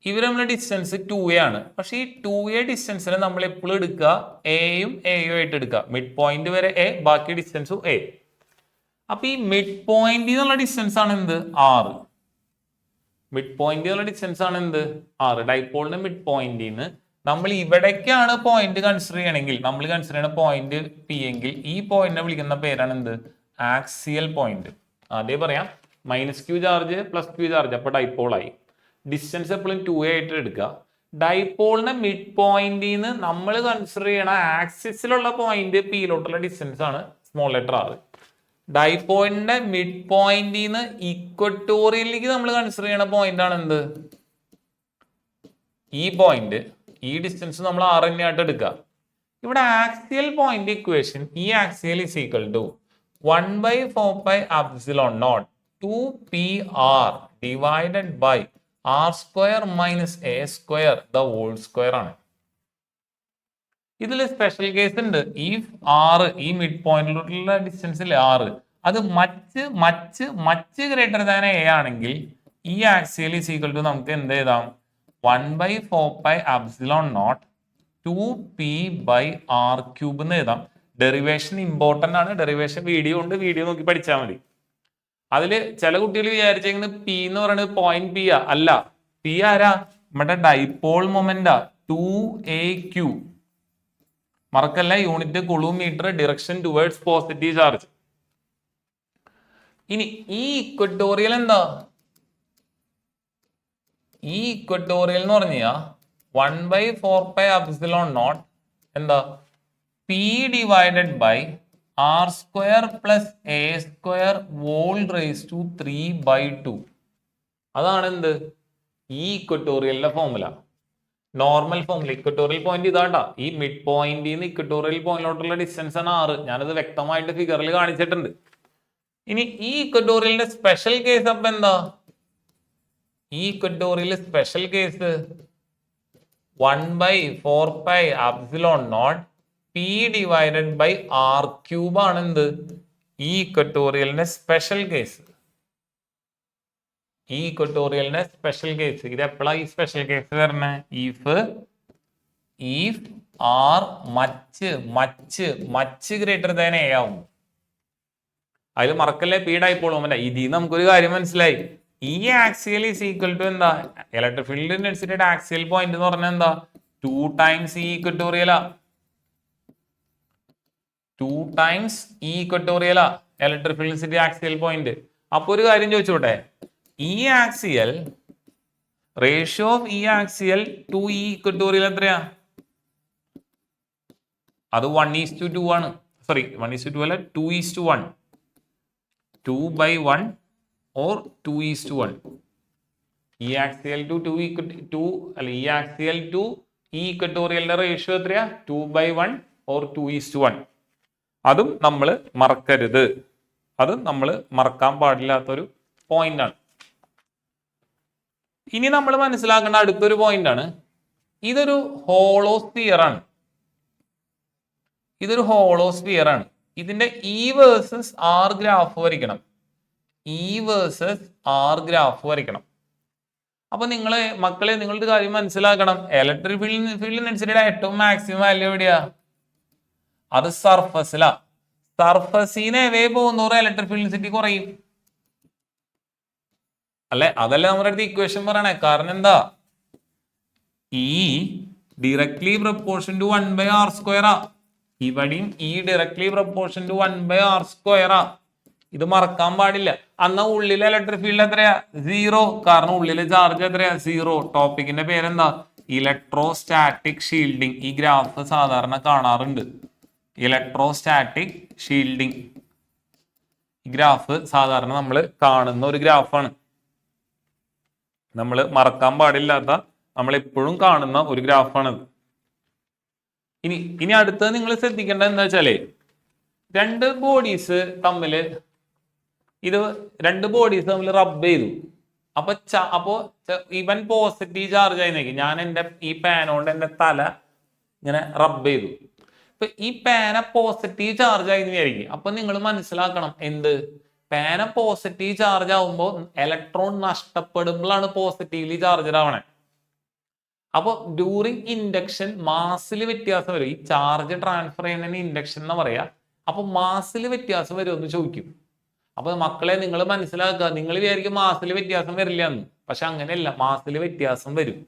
ഇവർ നമ്മുടെ ഡിസ്റ്റൻസ് 2a ആണ്. പക്ഷെ ഈ 2a ഡിസ്റ്റൻസിനെ നമ്മൾ എപ്പോഴും എടുക്കുക എയും ആയിട്ട് എടുക്കുക. മിഡ് പോയിന്റ് വരെ a, ബാക്കി ഡിസ്റ്റൻസും a. അപ്പൊ ഈ മിഡ് പോയിന്റ് എന്നുള്ള ഡിസ്റ്റൻസ് ആണ് എന്ത്? 6. മിഡ് പോയിന്റ് എന്നുള്ള ഡിസ്റ്റൻസ് ആണ് എന്ത്? 6. ഡൈപോളിന്റെ മിഡ് പോയിന്റിന്ന് നമ്മൾ ഇവിടേക്കാണ് പോയിന്റ് കൺസിഡർ ചെയ്യണമെങ്കിൽ, നമ്മൾ കൺസിഡർ ചെയ്യുന്ന പോയിന്റ് പി എങ്കിൽ ഈ പോയിന്റിനെ വിളിക്കുന്ന പേരാണ് എന്ത്? Axial point. അതേ പറയാം, -q ചാർജ് +q ചാർജ്, അപ്പൊ ഡൈപോളായി. ഡിസ്റ്റൻസ് എപ്പോഴും 2a ആയിട്ട് എടുക്കുക. ഡൈപോളിന്റെ മിഡ് പോയിന്റിന്ന് നമ്മൾ കൺസിഡർ ചെയ്യണ ആക്സിസിലുള്ള പോയിന്റ് പിയിലോട്ടുള്ള ഡിസ്റ്റൻസ് ആണ് സ്മോൾ ലെറ്റർ r. ഡൈപോളിന്റെ മിഡ് പോയിന്റിന്ന് ഇക്വറ്റോറിയലിലേക്ക് നമ്മൾ കൺസിഡർ ചെയ്യണ പോയിന്റ് ആണ് എന്ത്? ഈ പോയിന്റ്. ഈ ഡിസ്റ്റൻസ് നമ്മൾ r തന്നെയായിട്ട് എടുക്കുക. ഇവിടെ ആക്സിയൽ പോയിന്റ് ഇക്വേഷൻ, ഈ axial is equal to 1/4πε0 2pr divided by r² - a² the whole square ആണ്. ഇതിൽ സ്പെഷ്യൽ കേസ് ഉണ്ട്. ഈ r, ഈ മിഡ് പോയിന്റിലുള്ള ഡിസ്റ്റൻസ് ഇല്ലേ r, അത് മച്ച് ഗ്രേറ്റർ ദാൻ a ആണെങ്കിൽ ഈ ആക്സിയൽ ഈസ് ഈക്വൽ ടു നമുക്ക് എന്ത് എഴുതാം 1/4πε0 2p/r³ എന്ന് എഴുതാം. ഡെറിവേഷൻ ഇമ്പോർട്ടന്റ് ആണ്. ഡെറിവേഷൻ വീഡിയോ ഉണ്ട്, വീഡിയോ നോക്കി പഠിച്ചാൽ മതി. അതില് ചില കുട്ടികൾ വിചാരിച്ചേക്കുന്നത് പി എന്ന് പറയുന്നത് പോയിന്റ് പി അല്ല. പി ആരാ? നമ്മുടെ ഡൈപോൾ മൊമെന്റാ 2aq. മറക്കല്ല, unit coulomb metre, direction towards positive charge. ഇനി ഈ ഇക്വറ്റോറിയൽ എന്താ? ഈ ഇക്വറ്റോറിയൽ എന്ന് പറഞ്ഞാൽ 1/4πε0 എന്താ? p divided by r² plus a² whole raised to 3/2. അതാണ് എന്ത്? ഈ ഇക്വറ്റോറിയലിന്റെ formula. Normal formula equatorial point ഇതാണ്ടാ. ഈ മിഡ് പോയിന്റിൽ നിന്ന് ഇക്വറ്റോറിയൽ പോയിന്റിലോട്ടുള്ള ഡിസ്റ്റൻസ് ആണ് 6. ഞാനത് വ്യക്തമായിട്ട് ഫിഗറിൽ കാണിച്ചിട്ടുണ്ട്. ഇനി ഈ ഇക്വറ്റോറിയലിന്റെ സ്പെഷ്യൽ കേസ് അപ്പൊ എന്താ? ഈ equatorial special case 1/4πε0 p divided by r³ ആണ് എന്ത്? ഈ ഇക്വറ്റോറിയലിന്റെ സ്പെഷ്യൽ കേസ്. ഈ ഇക്വറ്റോറിയലിന്റെ സ്പെഷ്യൽ കേസ് ഇത് എപ്പോഴാ ഈ സ്പെഷ്യൽ കേസ് വരണേ? If are much greater than A ആവും. അതിൽ മറക്കല്ലേ പി ഡൈപോൾ മൊമെന്റ്. ഇതിൽ നമുക്കൊരു കാര്യം മനസ്സിലായി. ഈ ആക്സിയൽ ഈസ് ഈക്വൽ ടു എന്താ? ഇലക്ട്രിക് ഫീൽഡ് ഡെൻസിറ്റിയുടെ ആക്സിയൽ പോയിന്റ് എന്ന് പറഞ്ഞാൽ എന്താ? 2 ടൈംസ് ഈ ഇക്വറ്റോറിയലാ. 2 ടൈംസ് ഈ ഇക്വറ്റോറിയലാ electric field density axial point. അപ്പൊ ഒരു കാര്യം ചോദിച്ചോട്ടെ, ഈ ആക്സിയൽ റേഷ്യോ ഓഫ് ഈ ആക്സിയൽ ടു ഈ ഇക്വറ്റോറിയൽ എത്രയാ? അത് 1:2 ആണ്. സോറി 1:2 അല്ല, 2:1. 2/1 or 2:1. ഈ ആക്സിയൽ ടു 2 അല്ല, ഈ ആക്സിയൽ ടു ഈ ഇക്വറ്റോറിയലിന്റെ റേഷ്യോ എത്രയാ? 2/1 or 2:1. അതും നമ്മൾ മറക്കരുത്. അത് നമ്മൾ മറക്കാൻ പാടില്ലാത്തൊരു പോയിന്റ് ആണ്. ഇനി നമ്മൾ മനസ്സിലാക്കേണ്ട അടുത്തൊരു പോയിന്റ് ആണ്. ഇതൊരു ഹോളോസ്ഫിയർ ആണ്. ഇതൊരു ഹോളോസ്ഫിയർ ആണ്. ഇതിന്റെ ഇ വേഴ്സസ് ആർ ഗ്രാഫ് വരയ്ക്കണം. ഇ വേഴ്സസ് ആർ ഗ്രാഫ് വരയ്ക്കണം. അപ്പൊ മക്കളെ നിങ്ങളുടെ കാര്യം മനസ്സിലാക്കണം. ഇലക്ട്രിക് ഫീൽഡ് ഡെൻസിറ്റിയുടെ ഏറ്റവും മാക്സിമം വാല്യൂ എവിടെയാ? അത് സർഫസിലാ. സർഫസിനെ എവേ പോകുന്നോറും ഇലക്ട്രിക് ഫീൽഡ് ഡെൻസിറ്റി കുറയും അല്ലെ? അതല്ല നമ്മുടെ അടുത്ത് ഇക്വേഷൻ പറയണേ. കാരണം എന്താ? ഈ ഡയറക്ട്ലി പ്രൊപ്പോർഷൻ ടു 1/r². ഇവിടെയും ഈ ഡയറക്ട്ലി പ്രൊപ്പോർഷൻ ടു 1/r². ഇത് മറക്കാൻ പാടില്ല. അന്ന് ഉള്ളിലെ ഇലക്ട്രിക് ഫീൽഡ് എത്രയാ? 0. കാരണം ഉള്ളിലെ ചാർജ് എത്രയാ? 0. ടോപ്പിക്കിന്റെ പേരെന്താ? Electrostatic shielding. ഈ ഗ്രാഫ് സാധാരണ കാണാറുണ്ട്. ഇലക്ട്രോസ്റ്റാറ്റിക് ഷീൽഡിങ് ഈ ഗ്രാഫ് സാധാരണ നമ്മൾ കാണുന്ന ഒരു ഗ്രാഫാണ്. നമ്മൾ മറക്കാൻ പാടില്ലാത്ത, നമ്മൾ എപ്പോഴും കാണുന്ന ഒരു ഗ്രാഫാണത്. ഇനി അടുത്തത് നിങ്ങൾ ശ്രദ്ധിക്കേണ്ടത് എന്താ വെച്ചാലേ, രണ്ട് ബോഡീസ് തമ്മിൽ റബ്ബ് ചെയ്തു. അപ്പോ ഇവൻ പോസിറ്റീവ് ചാർജ് ആയി നിൽക്കും. ഞാൻ ഈ പാനോണ്ട് എന്റെ തല ഇങ്ങനെ റബ്ബ് ചെയ്തു. ഇപ്പൊ ഈ പാന പോസിറ്റീവ് ചാർജ് ആയി വിചാരിക്കും. അപ്പൊ നിങ്ങൾ മനസ്സിലാക്കണം എന്ത്? പാന പോസിറ്റീവ് ചാർജ് ആവുമ്പോൾ ഇലക്ട്രോൺ നഷ്ടപ്പെടുമ്പോഴാണ് പോസിറ്റീവ്ലി ചാർജഡ് ആവണേ. അപ്പൊ ഡ്യൂറിങ് ഇൻഡക്ഷൻ മാസിൽ വ്യത്യാസം വരും. ഈ ചാർജ് ട്രാൻസ്ഫർ ചെയ്യുന്നതിന് ഇൻഡക്ഷൻ എന്ന് പറയാ. അപ്പൊ മാസിൽ വ്യത്യാസം വരുമെന്ന് ചോദിക്കും. അപ്പൊ മക്കളെ നിങ്ങൾ മനസ്സിലാക്കുക, നിങ്ങൾ വിചാരിക്കും മാസിൽ വ്യത്യാസം വരില്ല എന്ന്. പക്ഷെ അങ്ങനെയല്ല, മാസിൽ വ്യത്യാസം വരും.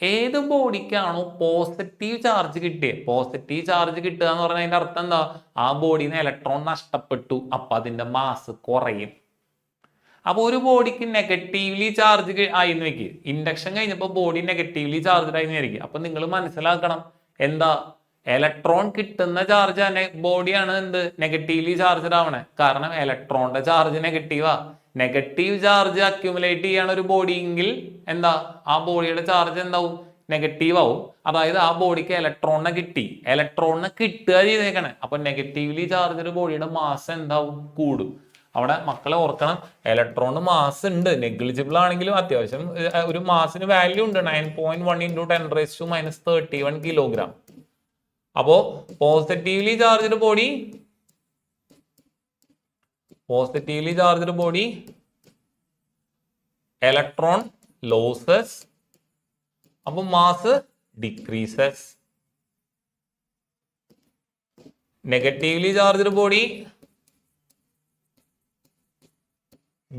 ഏത് ബോഡിക്കാണോ പോസിറ്റീവ് ചാർജ് കിട്ടിയത്, പോസിറ്റീവ് ചാർജ് കിട്ടുക എന്ന് പറഞ്ഞാൽ അതിന്റെ അർത്ഥം എന്താ? ആ ബോഡിയിൽ നിന്ന് ഇലക്ട്രോൺ നഷ്ടപ്പെട്ടു. അപ്പൊ അതിന്റെ മാസ് കുറയും. അപ്പൊ ഒരു ബോഡിക്ക് നെഗറ്റീവ്ലി ചാർജ് ആയിന്ന് വെക്കുക. ഇൻഡക്ഷൻ കഴിഞ്ഞപ്പോൾ ബോഡി നെഗറ്റീവ്ലി ചാർജ് ആയിന്ന് വിചാരിക്കുക. അപ്പൊ നിങ്ങൾ മനസ്സിലാക്കണം എന്താ? ഇലക്ട്രോൺ കിട്ടുന്ന ചാർജ് ബോഡിയാണ് എന്ത്? നെഗറ്റീവ്ലി ചാർജഡ് ആവണേ. കാരണം ഇലക്ട്രോണിന്റെ ചാർജ് നെഗറ്റീവാ. നെഗറ്റീവ് ചാർജ് അക്യുമുലേറ്റ് ചെയ്യാണ് ഒരു ബോഡി എങ്കിൽ എന്താ? ആ ബോഡിയുടെ ചാർജ് എന്താവും? നെഗറ്റീവ് ആവും. അതായത് ആ ബോഡിക്ക് ഇലക്ട്രോണിനെ കിട്ടുക ചെയ്തേക്കണേ. അപ്പൊ നെഗറ്റീവ്ലി ചാർജഡ് ബോഡിയുടെ മാസ് എന്താവും? കൂടും. അവിടെ മക്കളെ ഓർക്കണം, ഇലക്ട്രോണിന് മാസ് ഉണ്ട്. നെഗ്ലിജിബിൾ ആണെങ്കിലും അത്യാവശ്യം ഒരു മാസിന് വാല്യൂ ഉണ്ട്. 9.1 × 10⁻³ കിലോഗ്രാം. അപ്പോ positively charged body electron loses, അപ്പൊ mass decreases. Negatively charged body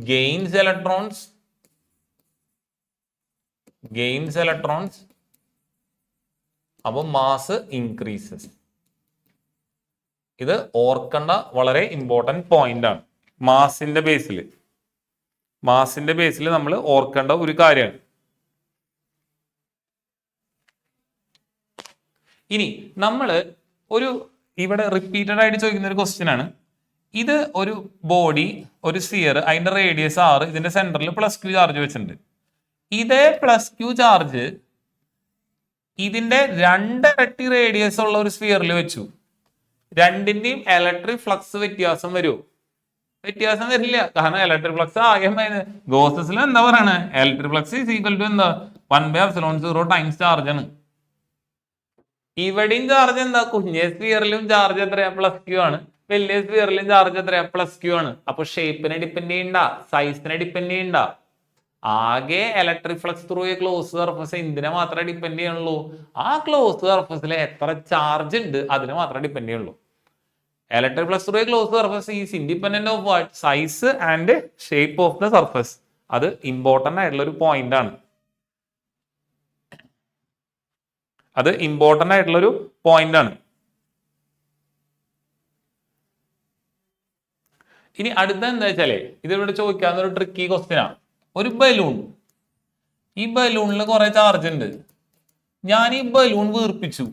gains electrons, അപ്പൊ മാസ് ഇൻക്രീസസ്. ഇത് ഓർക്കേണ്ട വളരെ ഇമ്പോർട്ടന്റ് പോയിന്റ് ആണ്. മാസിന്റെ ബേസിൽ നമ്മൾ ഓർക്കേണ്ട ഒരു കാര്യമാണ്. ഇനി നമ്മൾ ഇവിടെ റിപ്പീറ്റഡ് ആയിട്ട് ചോദിക്കുന്ന ഒരു ക്വസ്റ്റ്യൻ ആണ്. ഇത് ഒരു ബോഡി, ഒരു സ്ഫിയർ, അതിന്റെ റേഡിയസ് 6, ഇതിന്റെ സെന്ററിൽ +q ചാർജ് വെച്ചിട്ടുണ്ട്. ഇതേ +q ചാർജ് ഇതിന്റെ 2 ഇരട്ടി റേഡിയസ് ഉള്ള ഒരു സ്ഫിയറിൽ വെച്ചു. രണ്ടിന്റെയും ഇലക്ട്രിക് ഫ്ലക്സ് വ്യത്യാസം വരുമോ? വ്യത്യാസം വരില്ല. കാരണം ഇലക്ട്രിക് ഫ്ലക്സ് ആകെ ഗോസസിൽ എന്താ പറയണേ, electric flux is equal to എന്താ 1/ε0 ടൈംസ് ചാർജ് ആണ്. ഇവിടെയും ചാർജ് എന്താ, കുഞ്ഞേ സ്ഫിയറിലും ചാർജ് എത്രയാ? +q ആണ്. വലിയ സ്ഫിയറിലും ചാർജ് എത്രയാ? +q ആണ്. അപ്പൊ ഷേപ്പിനെ ഡിപ്പെൻഡ് ചെയ്യണ്ട, സൈസിനെ ഡിപ്പെൻഡ് ചെയ്യണ്ട. ആകെ electric flux through a close surface എന്തിനെ മാത്രമേ ഡിപ്പെൻഡ് ചെയ്യുള്ളൂ? ആ ക്ലോസ് സർഫസിൽ എത്ര ചാർജ് ഉണ്ട് അതിനെ മാത്രമേ ഡിപ്പെൻഡ് ചെയ്യുള്ളൂ. Electric flux through a close surface is independent of what? Size and shape of the surface. അത് ഇമ്പോർട്ടന്റ് ആയിട്ടുള്ള ഒരു പോയിന്റ് ആണ്. ഇനി അടുത്ത എന്താ വെച്ചാലേ, ഇതിവിടെ ചോദിക്കാവുന്ന ഒരു ട്രിക്കി ക്വസ്റ്റ്യൻ ആണ്. ഒരു ബലൂൺ, ഈ ബലൂണിൽ കുറെ ചാർജ് ഉണ്ട്. ഞാൻ ഈ ബലൂൺ വീർപ്പിച്ചു.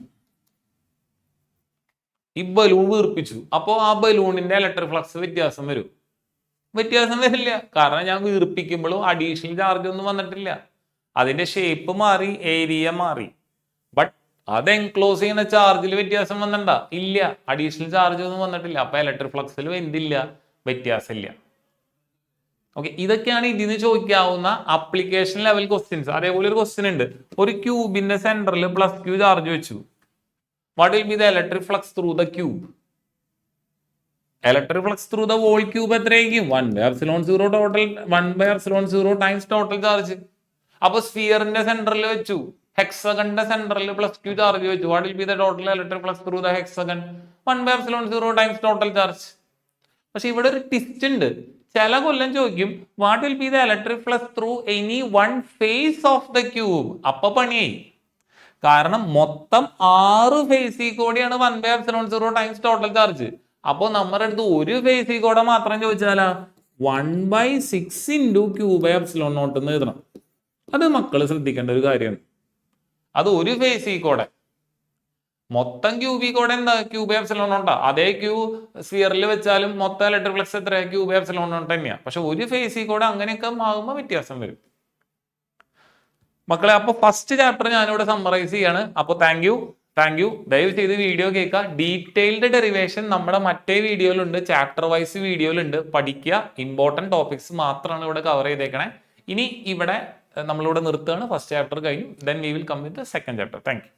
അപ്പോ ആ ബലൂണിന്റെ ഇലക്ട്രിക് ഫ്ലക്സ് വ്യത്യാസം വരും? വ്യത്യാസം വരില്ല. കാരണം ഞാൻ വീർപ്പിക്കുമ്പോഴും അഡീഷണൽ ചാർജ് ഒന്നും വന്നിട്ടില്ല. അതിന്റെ ഷേപ്പ് മാറി, ഏരിയ മാറി. ബട്ട് അത് എൻക്ലോസ് ചെയ്യുന്ന ചാർജിൽ വ്യത്യാസം വന്നിട്ടുണ്ടോ? ഇല്ല. അഡീഷണൽ ചാർജ് ഒന്നും വന്നിട്ടില്ല. അപ്പൊ ഇലക്ട്രിക് ഫ്ലക്സിൽ എന്തില്ല? വ്യത്യാസമില്ല. ഓക്കെ, ഇതൊക്കെയാണ് ഇതിന് ചോദിക്കാവുന്ന അപ്ലിക്കേഷൻ ലെവൽ ക്വസ്റ്റ്യൻസ്. അതേപോലെ ഒരു ക്വസ്റ്റ്യൻ ഉണ്ട്. ഒരു ക്യൂബിന്റെ സെന്ററിൽ +q ചാർജ് വെച്ചു. What will be the electric flux through the cube? Electric flux through the whole cube എത്രയായിരിക്കും? 1/ε0 ടോട്ടൽ, 1/ε0 ടൈംസ് ടോട്ടൽ ചാർജ്. അപ്പൊ സ്ഫിയറിന്റെ സെന്ററിൽ വെച്ചു, ഹെക്സഗണിന്റെ സെന്ററിൽ +q ചാർജ് വെച്ചു. What will be the total electric flux through the hexagon? 1/ε0 times total charge. പക്ഷെ ഇവിടെ ഒരു ട്വിസ്റ്റ് ഉണ്ട്. ചില കൊല്ലം ചോദിക്കും what will be the electric flux through any one face of the cube. അപ്പൊ പണിയായി. കാരണം മൊത്തം 6 ഫേസിൽ കൂടിയാണ് 1/ε0 ടൈംസ് ടോട്ടൽ ചാർജ്. അപ്പൊ നമ്മുടെ അടുത്ത് ഒരു ഫേസിൽ കൂടെ മാത്രം ചോദിച്ചാലാ 1/6 × Q/ε0 എന്ന് എഴുതണം. അത് മക്കള് ശ്രദ്ധിക്കേണ്ട ഒരു കാര്യമാണ്. അത് ഒരു ഫേസിൽ കൂടെ. മൊത്തം ക്യൂബിൽ കൂടെ എന്താ? Q/ε0. അതേ ക്യൂ സ്ഫിയറിൽ വെച്ചാലും മൊത്തം ഇലക്ട്രിക് ഫ്ലക്സ് എത്ര? Q/ε0 തന്നെയാണ്. പക്ഷെ ഒരു ഫേസിൽ കൂടെ അങ്ങനെയൊക്കെ ആകുമ്പോൾ വ്യത്യാസം വരും മക്കളെ. അപ്പൊ ഫസ്റ്റ് ചാപ്റ്റർ ഞാനിവിടെ സമ്മറൈസ് ചെയ്യാണ്. അപ്പൊ താങ്ക് യു. ദയവ് ചെയ്ത് വീഡിയോ കേൾക്കുക. ഡീറ്റെയിൽഡ് ഡെറിവേഷൻ നമ്മുടെ മറ്റേ വീഡിയോയിലുണ്ട്, ചാപ്റ്റർ വൈസ് വീഡിയോയിലുണ്ട്. പഠിക്കുക. ഇമ്പോർട്ടന്റ് ടോപ്പിക്സ് മാത്രമാണ് ഇവിടെ കവർ ചെയ്തേക്കണേ. ഇനി ഇവിടെ നമ്മളിവിടെ നിർത്തുകയാണ്. ഫസ്റ്റ് ചാപ്റ്റർ കഴിഞ്ഞു. Then we will come with the second chapter. Thank U.